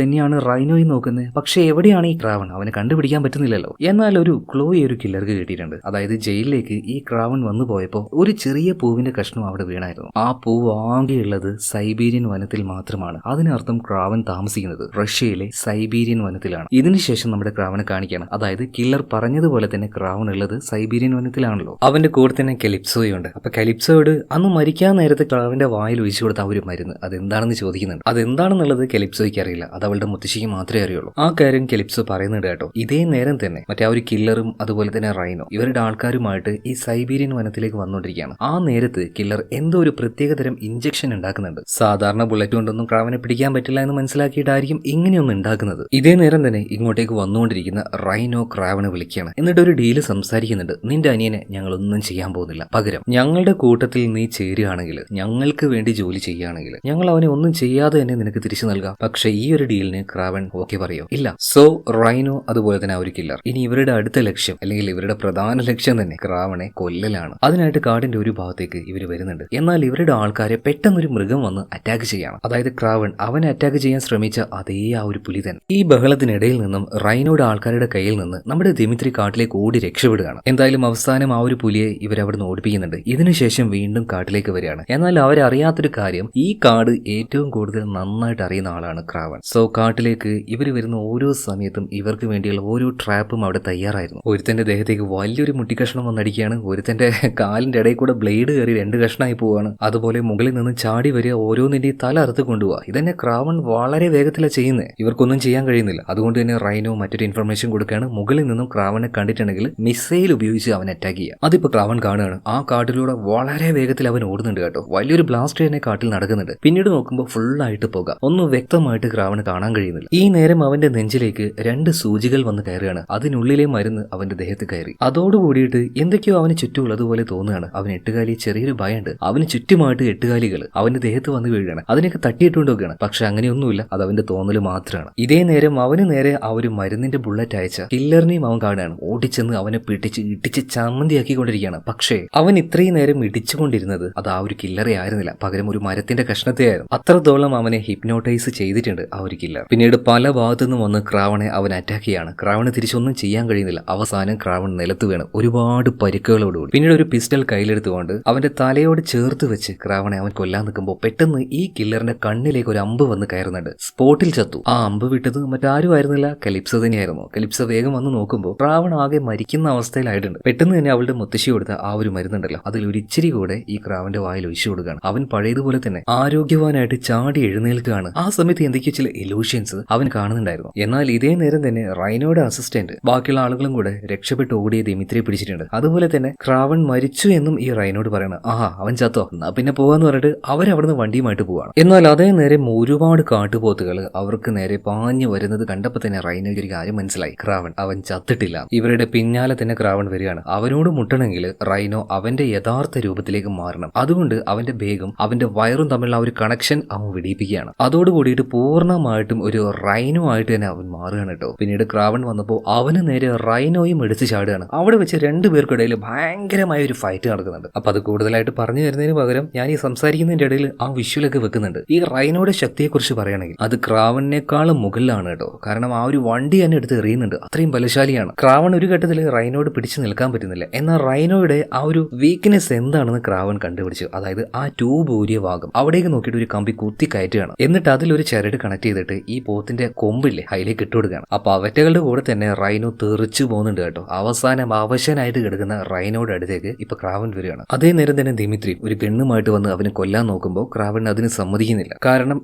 Speaker 1: തന്നെയാണ് റൈനോയും നോക്കുന്നത്. പക്ഷെ എവിടെയാണ് ഈ ക്രാവൻ? അവനെ കണ്ടുപിടിക്കാൻ പറ്റുന്നില്ലല്ലോ. എന്നാൽ ഒരു ക്ലൂ ഈ ഒരു കില്ലർക്ക് കിട്ടിയിട്ടുണ്ട്. അതായത് ജയിലിലേക്ക് ഈ ക്രാവൻ വന്നു പോയപ്പോൾ ഒരു ചെറിയ പൂവിന്റെ കഷ്ണം അവിടെ വീണായിരുന്നു. ആ പൂവ് ആകെയുള്ളത് സൈബീരിയൻ വനത്തിൽ മാത്രമാണ്. അതിനർത്ഥം ക്രാവൻ താമസിക്കുന്നത് റഷ്യയിലെ സൈബീരിയൻ വനത്തിലാണ്. ഇതിനുശേഷം നമ്മുടെ ക്രാവനെ കാണിക്കുകയാണ്. അതായത് കില്ലർ പറഞ്ഞതുപോലെ തന്നെ ക്രാവൻ ഉള്ളത് സൈബീരിയൻ വനത്തിലാണല്ലോ. അവന്റെ കൂടെ തന്നെ കെലിപ്സോയുണ്ട്. അപ്പൊ കെലിപ്സോയോട് അന്ന് മരിക്കാൻ നേരത്തെ ക്രാവന്റെ വായിൽ ഒഴിച്ചു കൊടുത്ത ആ ഒരു മരുന്ന് അതെന്താണെന്ന് ചോദിക്കുന്നുണ്ട്. അതെന്താണെന്നുള്ളത് കെലിപ്സോയ്ക്ക് അറിയില്ല, അത് അവളുടെ മുത്തശ്ശിക്ക് മാത്രമേ അറിയുള്ളൂ. ആ കാര്യം കെലിപ്സോ പറയുന്നുണ്ട് കേട്ടോ. ഇതേ നേരം തന്നെ മറ്റേ ആ ഒരു കില്ലറും അതുപോലെ തന്നെ റൈനോ ഇവരുടെ ആൾക്കാരുമായിട്ട് ഈ സൈബീരിയൻ വനത്തിലേക്ക് വന്നുകൊണ്ടിരിക്കുകയാണ്. ആ നേരത്ത് കില്ലർ എന്തോ ഒരു പ്രത്യേകതരം ഇഞ്ചക്ഷൻ ഉണ്ടാക്കുന്നുണ്ട്. സാധാരണ ബുള്ളറ്റ് കൊണ്ടൊന്നും ക്രാവനെ പിടിക്കാൻ പറ്റില്ല എന്ന് മനസ്സിലാക്കിയിട്ടായിരിക്കും ഇങ്ങനെയൊന്നും ഉണ്ടാക്കുന്നത്. ഇതേ നേരം തന്നെ ഇങ്ങോട്ടേക്ക് വന്നുകൊണ്ടിരിക്കുന്ന റൈനോ ക്രാവനെ വിളിക്കുകയാണ്. എന്നിട്ട് ഒരു ഡീല് സംസാരിക്കുന്നുണ്ട്. നിന്റെ അനിയനെ ഞങ്ങളൊന്നും ചെയ്യാൻ പോകുന്നില്ല, പകരം ഞങ്ങളുടെ കൂട്ടത്തിൽ നീ ചേരുകയാണെങ്കിൽ, ഞങ്ങൾക്ക് വേണ്ടി ജോലി ചെയ്യുകയാണെങ്കിൽ ഞങ്ങൾ അവനെ ഒന്നും ചെയ്യാതെ തന്നെ നിനക്ക് തിരിച്ചു നൽകാം. പക്ഷെ ഈ ഒരു ഡീലിന് ക്രാവൻ ഓക്കെ പറയോ? ഇല്ല. സോ റൈനോ അതുപോലെ തന്നെ ആ ഒരു കില്ലർ ഇനി ഇവരുടെ അടുത്ത ലക്ഷ്യം അല്ലെങ്കിൽ ഇവരുടെ പ്രധാന ലക്ഷ്യം തന്നെ ക്രാവനെ കൊല്ലലാണ്. അതിനായിട്ട് കാടിന്റെ ഒരു ഭാഗത്തേക്ക് ഇവർ വരുന്നുണ്ട്. എന്നാൽ ഇവരുടെ ആൾക്കാരെ പെട്ടെന്നൊരു മൃഗം വന്ന് അറ്റാക്ക് ചെയ്യണം. അതായത് ക്രാവൻ അവനെ അറ്റാക്ക് ചെയ്യാൻ ശ്രമിച്ച അതേ ആ ഒരു പുലി തന്നെ. ഈ ബഹളത്തിനിടയിൽ നിന്നും റൈനോയുടെ ആൾക്കാരുടെ കയ്യിൽ നിന്ന് നമ്മുടെ ദിമിത്രി കാട്ടിലേക്ക് ഓടി രക്ഷപ്പെടുകയാണ്. എന്തായാലും അവസാനം ആ ഒരു പുലിയെ ഇവരവിടുന്ന് ഓടിപ്പിക്കുന്നുണ്ട്. ഇതിനുശേഷം വീണ്ടും കാട്ടിലേക്ക് വരികയാണ്. എന്നാൽ അവരറിയാത്തൊരു കാര്യം, ഈ കാട് ഏറ്റവും കൂടുതൽ നന്നായിട്ട് അറിയുന്ന ആളാണ് ക്രാവൻ. സോ കാട്ടിലേക്ക് ഇവർ വരുന്ന ഓരോ സമയത്തും ഇവർക്ക് വേണ്ടിയുള്ള ഓരോ ട്രാപ്പും അവിടെ തയ്യാറായിരുന്നു. ഒരുത്തന്റെ ദേഹത്തേക്ക് വലിയൊരു മുട്ടിക്കഷ്ണം വന്നടിക്കുകയാണ്. ഒരുത്തന്റെ കാലിന്റെ ഇടയിൽ കൂടെ ബ്ലേഡ് കയറി 2 കഷ്ണമായി പോവാണ്. അതുപോലെ മുകളിൽ നിന്ന് ചാടി വരിക, ഓരോന്നിന്റെയും തല അറുത്ത് കൊണ്ടുപോവുക. ഇതന്നെ ക്രാവൻ വളരെ വേഗത്തിലാണ് ചെയ്യുന്നത്. ഇവർക്കൊന്നും ചെയ്യാൻ കഴിയുന്നില്ല. അതുകൊണ്ട് തന്നെ റൈനോ മറ്റൊരു ഇൻഫർമേഷൻ കൊടുക്കുകയാണ്. മുകളിൽ നിന്നും ക്രാവനെ കണ്ടിട്ടുണ്ടെങ്കിൽ മിസൈൽ ഉപയോഗിച്ച് അവൻ അറ്റാക്ക് ചെയ്യുക. അതിപ്പോ ക്രാവൻ കാണുകയാണ്. ആ കാട്ടിലൂടെ വളരെ വേഗത്തിൽ അവൻ ഓടുന്നുണ്ട് കേട്ടോ. വലിയൊരു ബ്ലാസ്റ്റ് തന്നെ കാട്ടിൽ നടക്കുന്നുണ്ട്. പിന്നീട് നോക്കുമ്പോൾ ഫുള്ളായിട്ട് പോകാം, ഒന്നും വ്യക്തമായിട്ട് ക്രാവന് കാണാൻ കഴിയുന്നില്ല. ഈ നേരം അവന്റെ നെഞ്ചിലേക്ക് 2 സൂചികൾ വന്ന് കയറുകയാണ്. അതിനുള്ളിലെ മരുന്ന് അവന്റെ ദേഹത്ത് കയറി. അതോടുകൂടിയിട്ട് എന്തൊക്കെയോ അവന് ചുറ്റുമുള്ളതുപോലെ തോന്നുകയാണ്. അവന് 8 കാലി ചെറിയൊരു ഭയമുണ്ട്. അവന് ചുറ്റുമായിട്ട് 8 കാലികൾ അവന്റെ ദേഹത്ത് വന്ന് വീഴുകയാണ്. അതിനൊക്കെ തട്ടിയിട്ടുണ്ടൊക്കെയാണ്. പക്ഷെ അങ്ങനെയൊന്നുമില്ല, അത് അവന്റെ തോന്നൽ മാത്രമാണ്. ഇതേ നേരം അവന് നേരെ ആ ഒരു മരുന്നിന്റെ ബുള്ളറ്റ് അയച്ച കില്ലറിനെയും അവൻ കാണുകയാണ്. ഓടിച്ചെന്ന് അവനെ ഇടിച്ച് ചമ്മന്തിയാക്കിക്കൊണ്ടിരിക്കുകയാണ്. പക്ഷേ അവൻ ഇത്രയും നേരം ഇടിച്ചുകൊണ്ടിരുന്നത് അത് ആ ഒരു കില്ലറെ ആയിരുന്നില്ല, പകരം ഒരു മരത്തിന്റെ കഷ്ണത്തെ ആയിരുന്നു. അത്രത്തോളം അവനെ ഹിപ്നോട്ടൈസ് ചെയ്തിട്ടുണ്ട് ആ ഒരു കില്ലർ. പിന്നീട് പല ഭാഗത്തു നിന്നും വന്ന് ക്രാവനെ അവൻ അറ്റാക്ക് ചെയ്യാണ്. ക്രാവന് തിരിച്ചൊന്നും ചെയ്യാൻ കഴിയുന്നില്ല. അവസാനം ക്രാവൺ നിലത്ത് വീണ് ഒരുപാട് പരിക്കുകളോടുകൂടി പിന്നീട് ഒരു പിസ്റ്റൽ കയ്യിലെടുത്തുകൊണ്ട് അവന്റെ തലയോട് ചേർത്ത് വെച്ച് ക്രാവണെ അവൻ കൊല്ലാൻ നിൽക്കുമ്പോൾ പെട്ടെന്ന് ഈ കില്ലറിന്റെ കണ്ണിലേക്ക് ഒരു അമ്പ് വന്ന് കയറുന്നുണ്ട്. സ്പോട്ടിൽ ചത്തു. ആ അമ്പ് വിട്ടത് മറ്റാരും ആയിരുന്നില്ല, കലിപ്സ തന്നെയായിരുന്നു. കലിപ്സ വേഗം വന്ന് നോക്കുമ്പോൾ ക്രാവൺ ആകെ മരിക്കുന്ന അവസ്ഥയിലായിട്ടുണ്ട്. പെട്ടെന്ന് തന്നെ അവളുടെ മുത്തശ്ശി കൊടുത്ത ആ ഒരു മരുന്നുണ്ടല്ലോ അതിൽ ഒരു ഇച്ചിരി കൂടെ ഈ ക്രാവന്റെ വായിൽ ഒഴിച്ചു കൊടുക്കുകയാണ്. അവൻ പഴയതുപോലെ തന്നെ ആരോഗ്യവാനായിട്ട് ചാടി എഴുന്നേൽക്കുകയാണ്. ആ സമയത്ത് എന്തൊക്കെയോ ചില ഇലൂഷൻസ് അവൻ കാണുന്നുണ്ടായിരുന്നു. എന്നാൽ ഇതേ നേരം തന്നെ റൈനോയുടെ അസിസ്റ്റന്റ് ബാക്കിയുള്ള ആളുകളും കൂടെ രക്ഷപ്പെട്ട് ഓടിയ ദിമിത്രിയെ പിടിച്ചിട്ടുണ്ട്. അതുപോലെ തന്നെ ക്രാവൺ മരിച്ചു എന്നും ഈ റൈനോട് പറയണം. ആഹാ അവൻ ചത്തോ, എന്നാ പിന്നെ പോവാന്ന് പറഞ്ഞിട്ട് അവരവിടുന്ന് വണ്ടിയുമായിട്ട് പോവാണ്. എന്നാൽ അതേ നേരം ഒരുപാട് കാട്ടുപോത്തുകൾ അവർക്ക് നേരെ പാഞ്ഞു വരുന്നത് കണ്ടപ്പോൾ തന്നെ റൈനോയ്ക്ക് ഒരു കാര്യം മനസ്സിലായി, ക്രാവൺ അവൻ ചത്തിട്ടില്ല. ഇവരുടെ പിന്നാലെ തന്നെ ക്രാവൺ വരികയാണ്. അവനോട് മുട്ടണമെങ്കിൽ റൈനോ അവന്റെ യഥാർത്ഥ രൂപത്തിലേക്ക് മാറണം. അതുകൊണ്ട് അവന്റെ ബേഗും അവന്റെ വയറും തമ്മിലുള്ള ആ ഒരു കണക്ഷൻ അവൻ വിടിയിപ്പിക്കുകയാണ്. അതോടുകൂടിയിട്ട് പൂർണ്ണമായിട്ടും ഒരു റൈനോ ആയിട്ട് തന്നെ അവൻ മാറുകയാണ് കേട്ടോ. പിന്നീട് ക്രാവൺ വന്നപ്പോൾ അവന് നേരെ റൈനോയും എടുത്ത് ചാടുകയാണ്. അവിടെ വെച്ച് 2 പേർക്കിടയിൽ ഭയങ്കരമായ ഒരു ഫൈറ്റ് നടക്കുന്നുണ്ട്. അപ്പൊ അത് കൂടുതലായിട്ട് പറഞ്ഞു തരുന്നതിന് പകരം ഞാൻ ഈ സംസാരിക്കുന്നതിന്റെ ഇടയിൽ ആ വിഷ്വലൊക്കെ വെക്കുന്നുണ്ട്. ഈ റൈനോയുടെ ശക്തിയെക്കുറിച്ച് പറയുകയാണെങ്കിൽ അത് ക്രാവണിനേക്കാളും മുകളിലാണ് കേട്ടോ. കാരണം ആ ഒരു വണ്ടി തന്നെ എടുത്ത് എറിയുന്നുണ്ട്, അത്രയും ബലശാലിയാണ്. ക്രാവൺ ഒരു ഘട്ടത്തിൽ റൈനോട് പിടിച്ചു നിൽക്കാൻ പറ്റുന്നില്ല. എന്നാൽ റൈനോയുടെ ആ ഒരു വീക്ക്നെസ് എന്താണെന്ന് ക്രാവൺ കണ്ടുപിടിച്ചു. അതായത് ആ ട്യൂബ് ഊരിയ ഭാഗം അവിടേക്ക് നോക്കിയിട്ട് ഒരു കമ്പി കുത്തി കയറ്റുകയാണ്. എന്നിട്ട് അതിലൊരു ചരട് കണക്ട് ചെയ്തിട്ട് ഈ പോത്തിന്റെ കൊമ്പില്ലേ അതിലേക്ക് ഇട്ടുകൊടുക്കുകയാണ്. അപ്പൊ അവറ്റകളുടെ കൂടെ തന്നെ റൈനോ തെറിച്ചു പോകുന്നുണ്ട് കേട്ടോ. അവസാനം അവശ അച്ഛനായിട്ട് കിടക്കുന്ന റൈനോയുടെ അടുത്തേക്ക് ഇപ്പൊ ക്രാവൻ വരികയാണ്. അതേ നേരം തന്നെ ദിമിത്രി ഒരു ഗണ്ണുമായിട്ട് വന്ന് അവന് കൊല്ലാൻ നോക്കുമ്പോൾ ക്രാവൻ അതിന് സമ്മതിക്കുന്നില്ല. കാരണം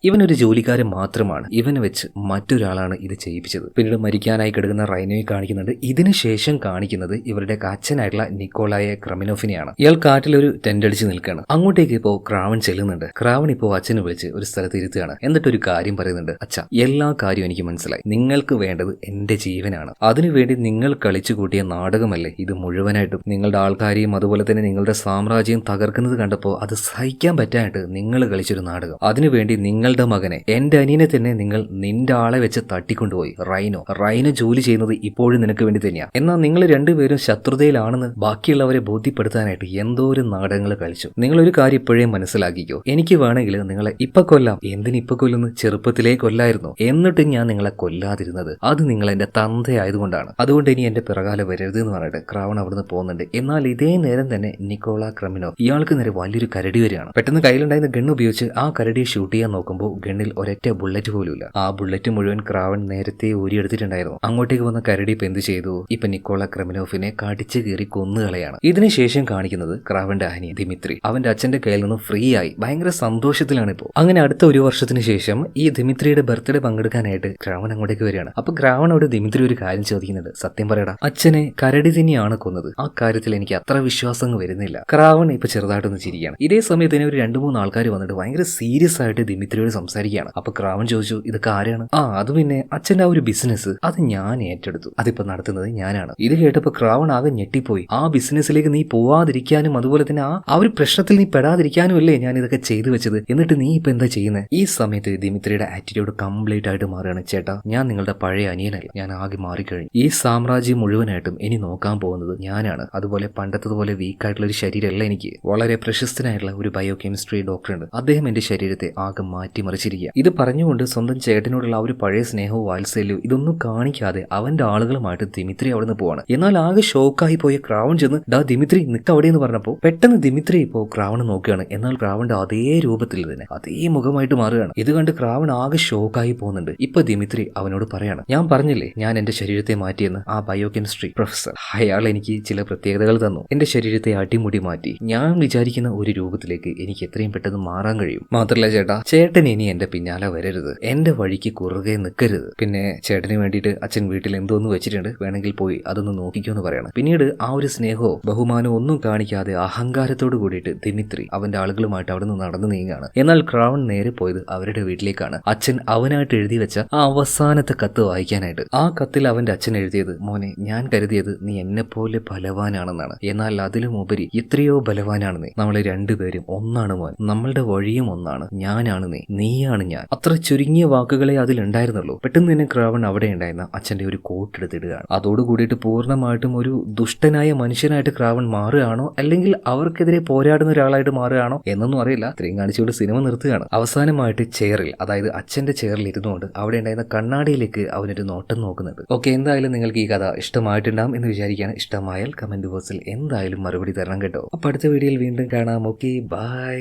Speaker 1: ഇവനൊരു ജോലിക്കാരൻ മാത്രമാണ്. ഇവനെ വെച്ച് മറ്റൊരാളാണ് ഇത് ചെയ്യിപ്പിച്ചത്. പിന്നീട് മരിക്കാനായി കിടക്കുന്ന റൈനോയെ കാണിക്കുന്നുണ്ട്. ഇതിനുശേഷം കാണിക്കുന്നത് ഇവരുടെ അച്ഛനായിട്ടുള്ള നിക്കോളായ ക്രമിനോഫിനെയാണ്. ഇയാൾ കാറ്റിൽ ഒരു ടെന്റ് അടിച്ച് നിൽക്കുകയാണ്. അങ്ങോട്ടേക്ക് ഇപ്പോ ക്രാവൻ ചെല്ലുന്നുണ്ട്. ക്രാവൻ ഇപ്പോ അച്ഛനെ വിളിച്ച് ഒരു സ്ഥലത്ത് ഇരുത്തുകയാണ്. എന്നിട്ട് ഒരു കാര്യം പറയുന്നുണ്ട്. അച്ഛ, എല്ലാ കാര്യവും എനിക്ക് മനസ്സിലായി. നിങ്ങൾക്ക് വേണ്ടത് എന്റെ ജീവനാണ്. അതിനുവേണ്ടി നിങ്ങൾ കളിച്ചു കൂട്ടിയ നാടകമല്ലേ ഇത് മുഴുവനായിട്ടും. നിങ്ങളുടെ ആൾക്കാരെയും അതുപോലെ തന്നെ നിങ്ങളുടെ സാമ്രാജ്യം തകർക്കുന്നത് കണ്ടപ്പോൾ അത് സഹിക്കാൻ പറ്റാനായിട്ട് നിങ്ങൾ കളിച്ചൊരു നാടകം. അതിനുവേണ്ടി നിങ്ങളുടെ മകനെ, എന്റെ അനിയനെ തന്നെ നിങ്ങൾ നിന്റെ ആളെ വെച്ച് തട്ടിക്കൊണ്ടുപോയി. റൈനോ ജോലി ചെയ്യുന്നത് ഇപ്പോഴും നിനക്ക് വേണ്ടി തന്നെയാ. എന്നാൽ നിങ്ങൾ രണ്ടുപേരും ശത്രുതയിലാണെന്ന് ബാക്കിയുള്ളവരെ ബോധ്യപ്പെടുത്താനായിട്ട് എന്തോരം നാടകങ്ങൾ കളിച്ചു. നിങ്ങളൊരു കാര്യം ഇപ്പോഴേ മനസ്സിലാക്കിക്കോ. എനിക്ക് വേണമെങ്കിൽ നിങ്ങളെ ഇപ്പൊ കൊല്ലാം. എന്തിനിപ്പൊ കൊല്ലുന്നു? ചെറുപ്പത്തിലേ കൊല്ലായിരുന്നു. എന്നിട്ടും ഞാൻ നിങ്ങളെ കൊല്ലാതിരുന്നത് അത് നിങ്ങൾ എന്റെ തന്തയായതുകൊണ്ടാണ്. അതുകൊണ്ട് ഇനി എന്റെ പിറകാലെ വരരുത് എന്ന് പറഞ്ഞിട്ട് ക്രാവൺ അവിടുന്ന് പോകുന്നുണ്ട്. എന്നാൽ ഇതേ നേരം തന്നെ നിക്കോള ക്രമിനോഫ് ഇയാൾക്ക് നേരെ വലിയൊരു കരടി വരികയാണ്. പെട്ടെന്ന് കയ്യിലുണ്ടായിരുന്ന ഗണ്ണ് ഉപയോഗിച്ച് ആ കരടിയെ ഷൂട്ട് ചെയ്യാൻ നോക്കുമ്പോൾ ഗണ്ണിൽ ഒരൊറ്റ ബുള്ളറ്റ് പോലുമില്ല. ആ ബുള്ളറ്റ് മുഴുവൻ ക്രാവൺ നേരത്തെ ഊരിയെടുത്തിട്ടുണ്ടായിരുന്നു. അങ്ങോട്ടേക്ക് വന്ന കരടി ഇപ്പൊ എന്ത് ചെയ്തു? ഇപ്പൊ നിക്കോള ക്രമിനോഫിനെ കടിച്ചു കീറി കൊന്നുകളയാണ്. ഇതിനുശേഷം കാണിക്കുന്നത് ക്രാവന്റെ അനിയൻ ദിമിത്രി അവന്റെ അച്ഛന്റെ കയ്യിൽ നിന്നും ഫ്രീ ആയി ഭയങ്കര സന്തോഷത്തിലാണ് ഇപ്പോൾ. അങ്ങനെ അടുത്ത ഒരു വർഷത്തിന് ശേഷം ഈ ദിമിത്രിയുടെ ബർത്ത്ഡേ പങ്കെടുക്കാനായിട്ട് ക്രാവൻ അങ്ങോട്ടേക്ക് വരികയാണ്. അപ്പൊ ക്രാവനോട് ദിമിത്രി ഒരു കാര്യം ചോദിക്കുന്നുണ്ട്. സത്യം പറയടാ, അച്ഛനെ കരടി തന്നെയാണ് കൊന്നത്. ആ കാര്യത്തിൽ എനിക്ക് അത്ര വിശ്വാസം വരുന്നില്ല. ക്രാവൻ ഇപ്പൊ ചെറുതായിട്ടൊന്ന് ചിരിക്കുകയാണ്. ഇതേ സമയത്ത് തന്നെ ഒരു 2-3 ആൾക്കാർ വന്നിട്ട് ഭയങ്കര സീരിയസ് ആയിട്ട് ദിമിത്രിയോട് സംസാരിക്കുകയാണ്. അപ്പൊ ക്രാവൻ ചോദിച്ചു, ഇതൊക്കെ ആരാണ്? അത് പിന്നെ അച്ഛന്റെ ആ ഒരു ബിസിനസ് അത് ഞാൻ ഏറ്റെടുത്തു. അതിപ്പോ നടത്തുന്നത് ഞാനാണ്. ഇത് കേട്ടപ്പോ ക്രാവൻ ആകെ ഞെട്ടിപ്പോയി. ആ ബിസിനസ്സിലേക്ക് നീ പോവാതിരിക്കാനും അതുപോലെ തന്നെ ആ ഒരു പ്രശ്നത്തിൽ നീ പെടാതിരിക്കാനും അല്ലേ ഞാൻ ഇതൊക്കെ ചെയ്തു വെച്ചത്. എന്നിട്ട് നീ ഇപ്പൊ എന്താ ചെയ്യുന്നത്? ഈ സമയത്ത് ദിമിത്രിയുടെ ആറ്റിറ്റ്യൂഡ് കംപ്ലീറ്റ് ആയിട്ട് മാറുകയാണ്. ചേട്ടാ, ഞാൻ നിങ്ങളുടെ പഴയ അനിയനല്ല. ഞാൻ ആകെ മാറിക്കഴിഞ്ഞു. ഈ സാമ്രാജ്യം മുഴുവനായിട്ടും ഇനി നോക്കാൻ പോകുന്നത് ഞാനാണ്. അതുപോലെ പണ്ടത്തതുപോലെ വീക്കായിട്ടുള്ള ഒരു ശരീരമല്ല എനിക്ക്. വളരെ പ്രശസ്തനായിട്ടുള്ള ഒരു ബയോ കെമിസ്ട്രി ഡോക്ടർ ഉണ്ട്. അദ്ദേഹം എന്റെ ശരീരത്തെ ആകെ മാറ്റിമറിച്ചിരിക്കുക. ഇത് പറഞ്ഞുകൊണ്ട് സ്വന്തം ചേട്ടനോടുള്ള ആ ഒരു പഴയ സ്നേഹവും വാത്സല്യവും ഇതൊന്നും കാണിക്കാതെ അവന്റെ ആളുകളുമായിട്ട് ദിമിത്രി അവിടെ നിന്ന് പോവാണ്. എന്നാൽ ആകെ ഷോക്കായി പോയ ക്രാവൺ ചെന്ന് ദിമിത്രി നിക്ക് അവിടെ എന്ന് പറഞ്ഞപ്പോൾ പെട്ടെന്ന് ദിമിത്രി ഇപ്പോ ക്രാവണ് നോക്കുകയാണ്. എന്നാൽ ക്രാവന്റെ അതേ രൂപത്തിൽ തന്നെ അതേ മുഖമായിട്ട് മാറുകയാണ്. ഇത് കണ്ട് ക്രാവൺ ആകെ ഷോക്കായി പോകുന്നുണ്ട്. ഇപ്പൊ ദിമിത്രി അവനോട് പറയാണ്, ഞാൻ പറഞ്ഞില്ലേ ഞാൻ എന്റെ ശരീരത്തെ മാറ്റിയെന്ന്. ആ ബയോ കെമിസ്ട്രി പ്രൊഫസർ അയാൾ എനിക്ക് ചില പ്രത്യേകതകൾ തന്നു. എന്റെ ശരീരത്തെ അടിമുടി മാറ്റി ഞാൻ വിചാരിക്കുന്ന ഒരു രൂപത്തിലേക്ക് എനിക്ക് എത്രയും പെട്ടെന്ന് മാറാൻ കഴിയും. മാത്രല്ല ചേട്ടാ, ചേട്ടൻ ഇനി എന്റെ പിന്നാലെ വരരുത്. എന്റെ വഴിക്ക് കുറുകെ നിൽക്കരുത്. പിന്നെ ചേട്ടന് വേണ്ടിയിട്ട് അച്ഛൻ വീട്ടിൽ എന്തോന്ന് വെച്ചിട്ടുണ്ട്, വേണമെങ്കിൽ പോയി അതൊന്ന് നോക്കിക്കോ എന്ന് പറയണം. പിന്നീട് ആ ഒരു സ്നേഹമോ ബഹുമാനമോ ഒന്നും കാണിക്കാതെ അഹങ്കാരത്തോട് കൂടിയിട്ട് ദിമിത്രി അവന്റെ ആളുകളുമായിട്ട് അവിടെ നിന്ന് നടന്നു നീങ്ങുകയാണ്. എന്നാൽ ക്രാവൺ നേരെ പോയത് അവരുടെ വീട്ടിലേക്കാണ്. അച്ഛൻ അവനായിട്ട് എഴുതി വെച്ച ആ അവസാനത്തെ കത്ത് വായിക്കാനായിട്ട്. ആ കത്തിൽ അവന്റെ അച്ഛൻ എഴുതിയത്, മോനെ, ഞാൻ കരുതിയത് നീ എന്നെ പോലെ ബലവാനാണെന്നാണ്. എന്നാൽ അതിലും ഉപരി എത്രയോ ബലവാനാണ് നീ. നമ്മളെ രണ്ടുപേരും ഒന്നാണ് മോൻ. നമ്മളുടെ വഴിയും ഒന്നാണ്. ഞാനാണ് നീയാണ് ഞാൻ. അത്ര ചുരുങ്ങിയ വാക്കുകളെ അതിലുണ്ടായിരുന്നുള്ളൂ. പെട്ടെന്ന് തന്നെ ക്രാവൺ അവിടെ ഉണ്ടായിരുന്ന അച്ഛന്റെ ഒരു കോട്ട് എടുത്തിടുകയാണ്. അതോടുകൂടിയിട്ട് പൂർണ്ണമായിട്ടും ഒരു ദുഷ്ടനായ മനുഷ്യനായിട്ട് ക്രാവൺ മാറുകയാണോ അല്ലെങ്കിൽ അവർക്കെതിരെ പോരാടുന്ന ഒരാളായിട്ട് മാറുകയാണോ എന്നൊന്നും അറിയില്ല. ഇത്രയും കാണിച്ചുകൊണ്ട് സിനിമ നിർത്തുകയാണ്. അവസാനമായിട്ട് ചെയറിൽ, അതായത് അച്ഛന്റെ ചെയറിൽ ഇരുന്നുകൊണ്ട് അവിടെ ഉണ്ടായിരുന്ന കണ്ണാടിയിലേക്ക് അവനൊരു നോട്ടം നോക്കുന്നുണ്ട്. ഓക്കെ, എന്തായാലും നിങ്ങൾക്ക് ഈ കഥ ഇഷ്ടമായിട്ടുണ്ടാവും എന്ന് വിചാരിക്കുകയാണ്. ഇഷ്ടമായാൽ കമന്റ് ബോക്സിൽ എന്തായാലും മറുപടി തരണം കേട്ടോ. അപ്പൊ അടുത്ത വീഡിയോയിൽ വീണ്ടും കാണാം. Okay, by.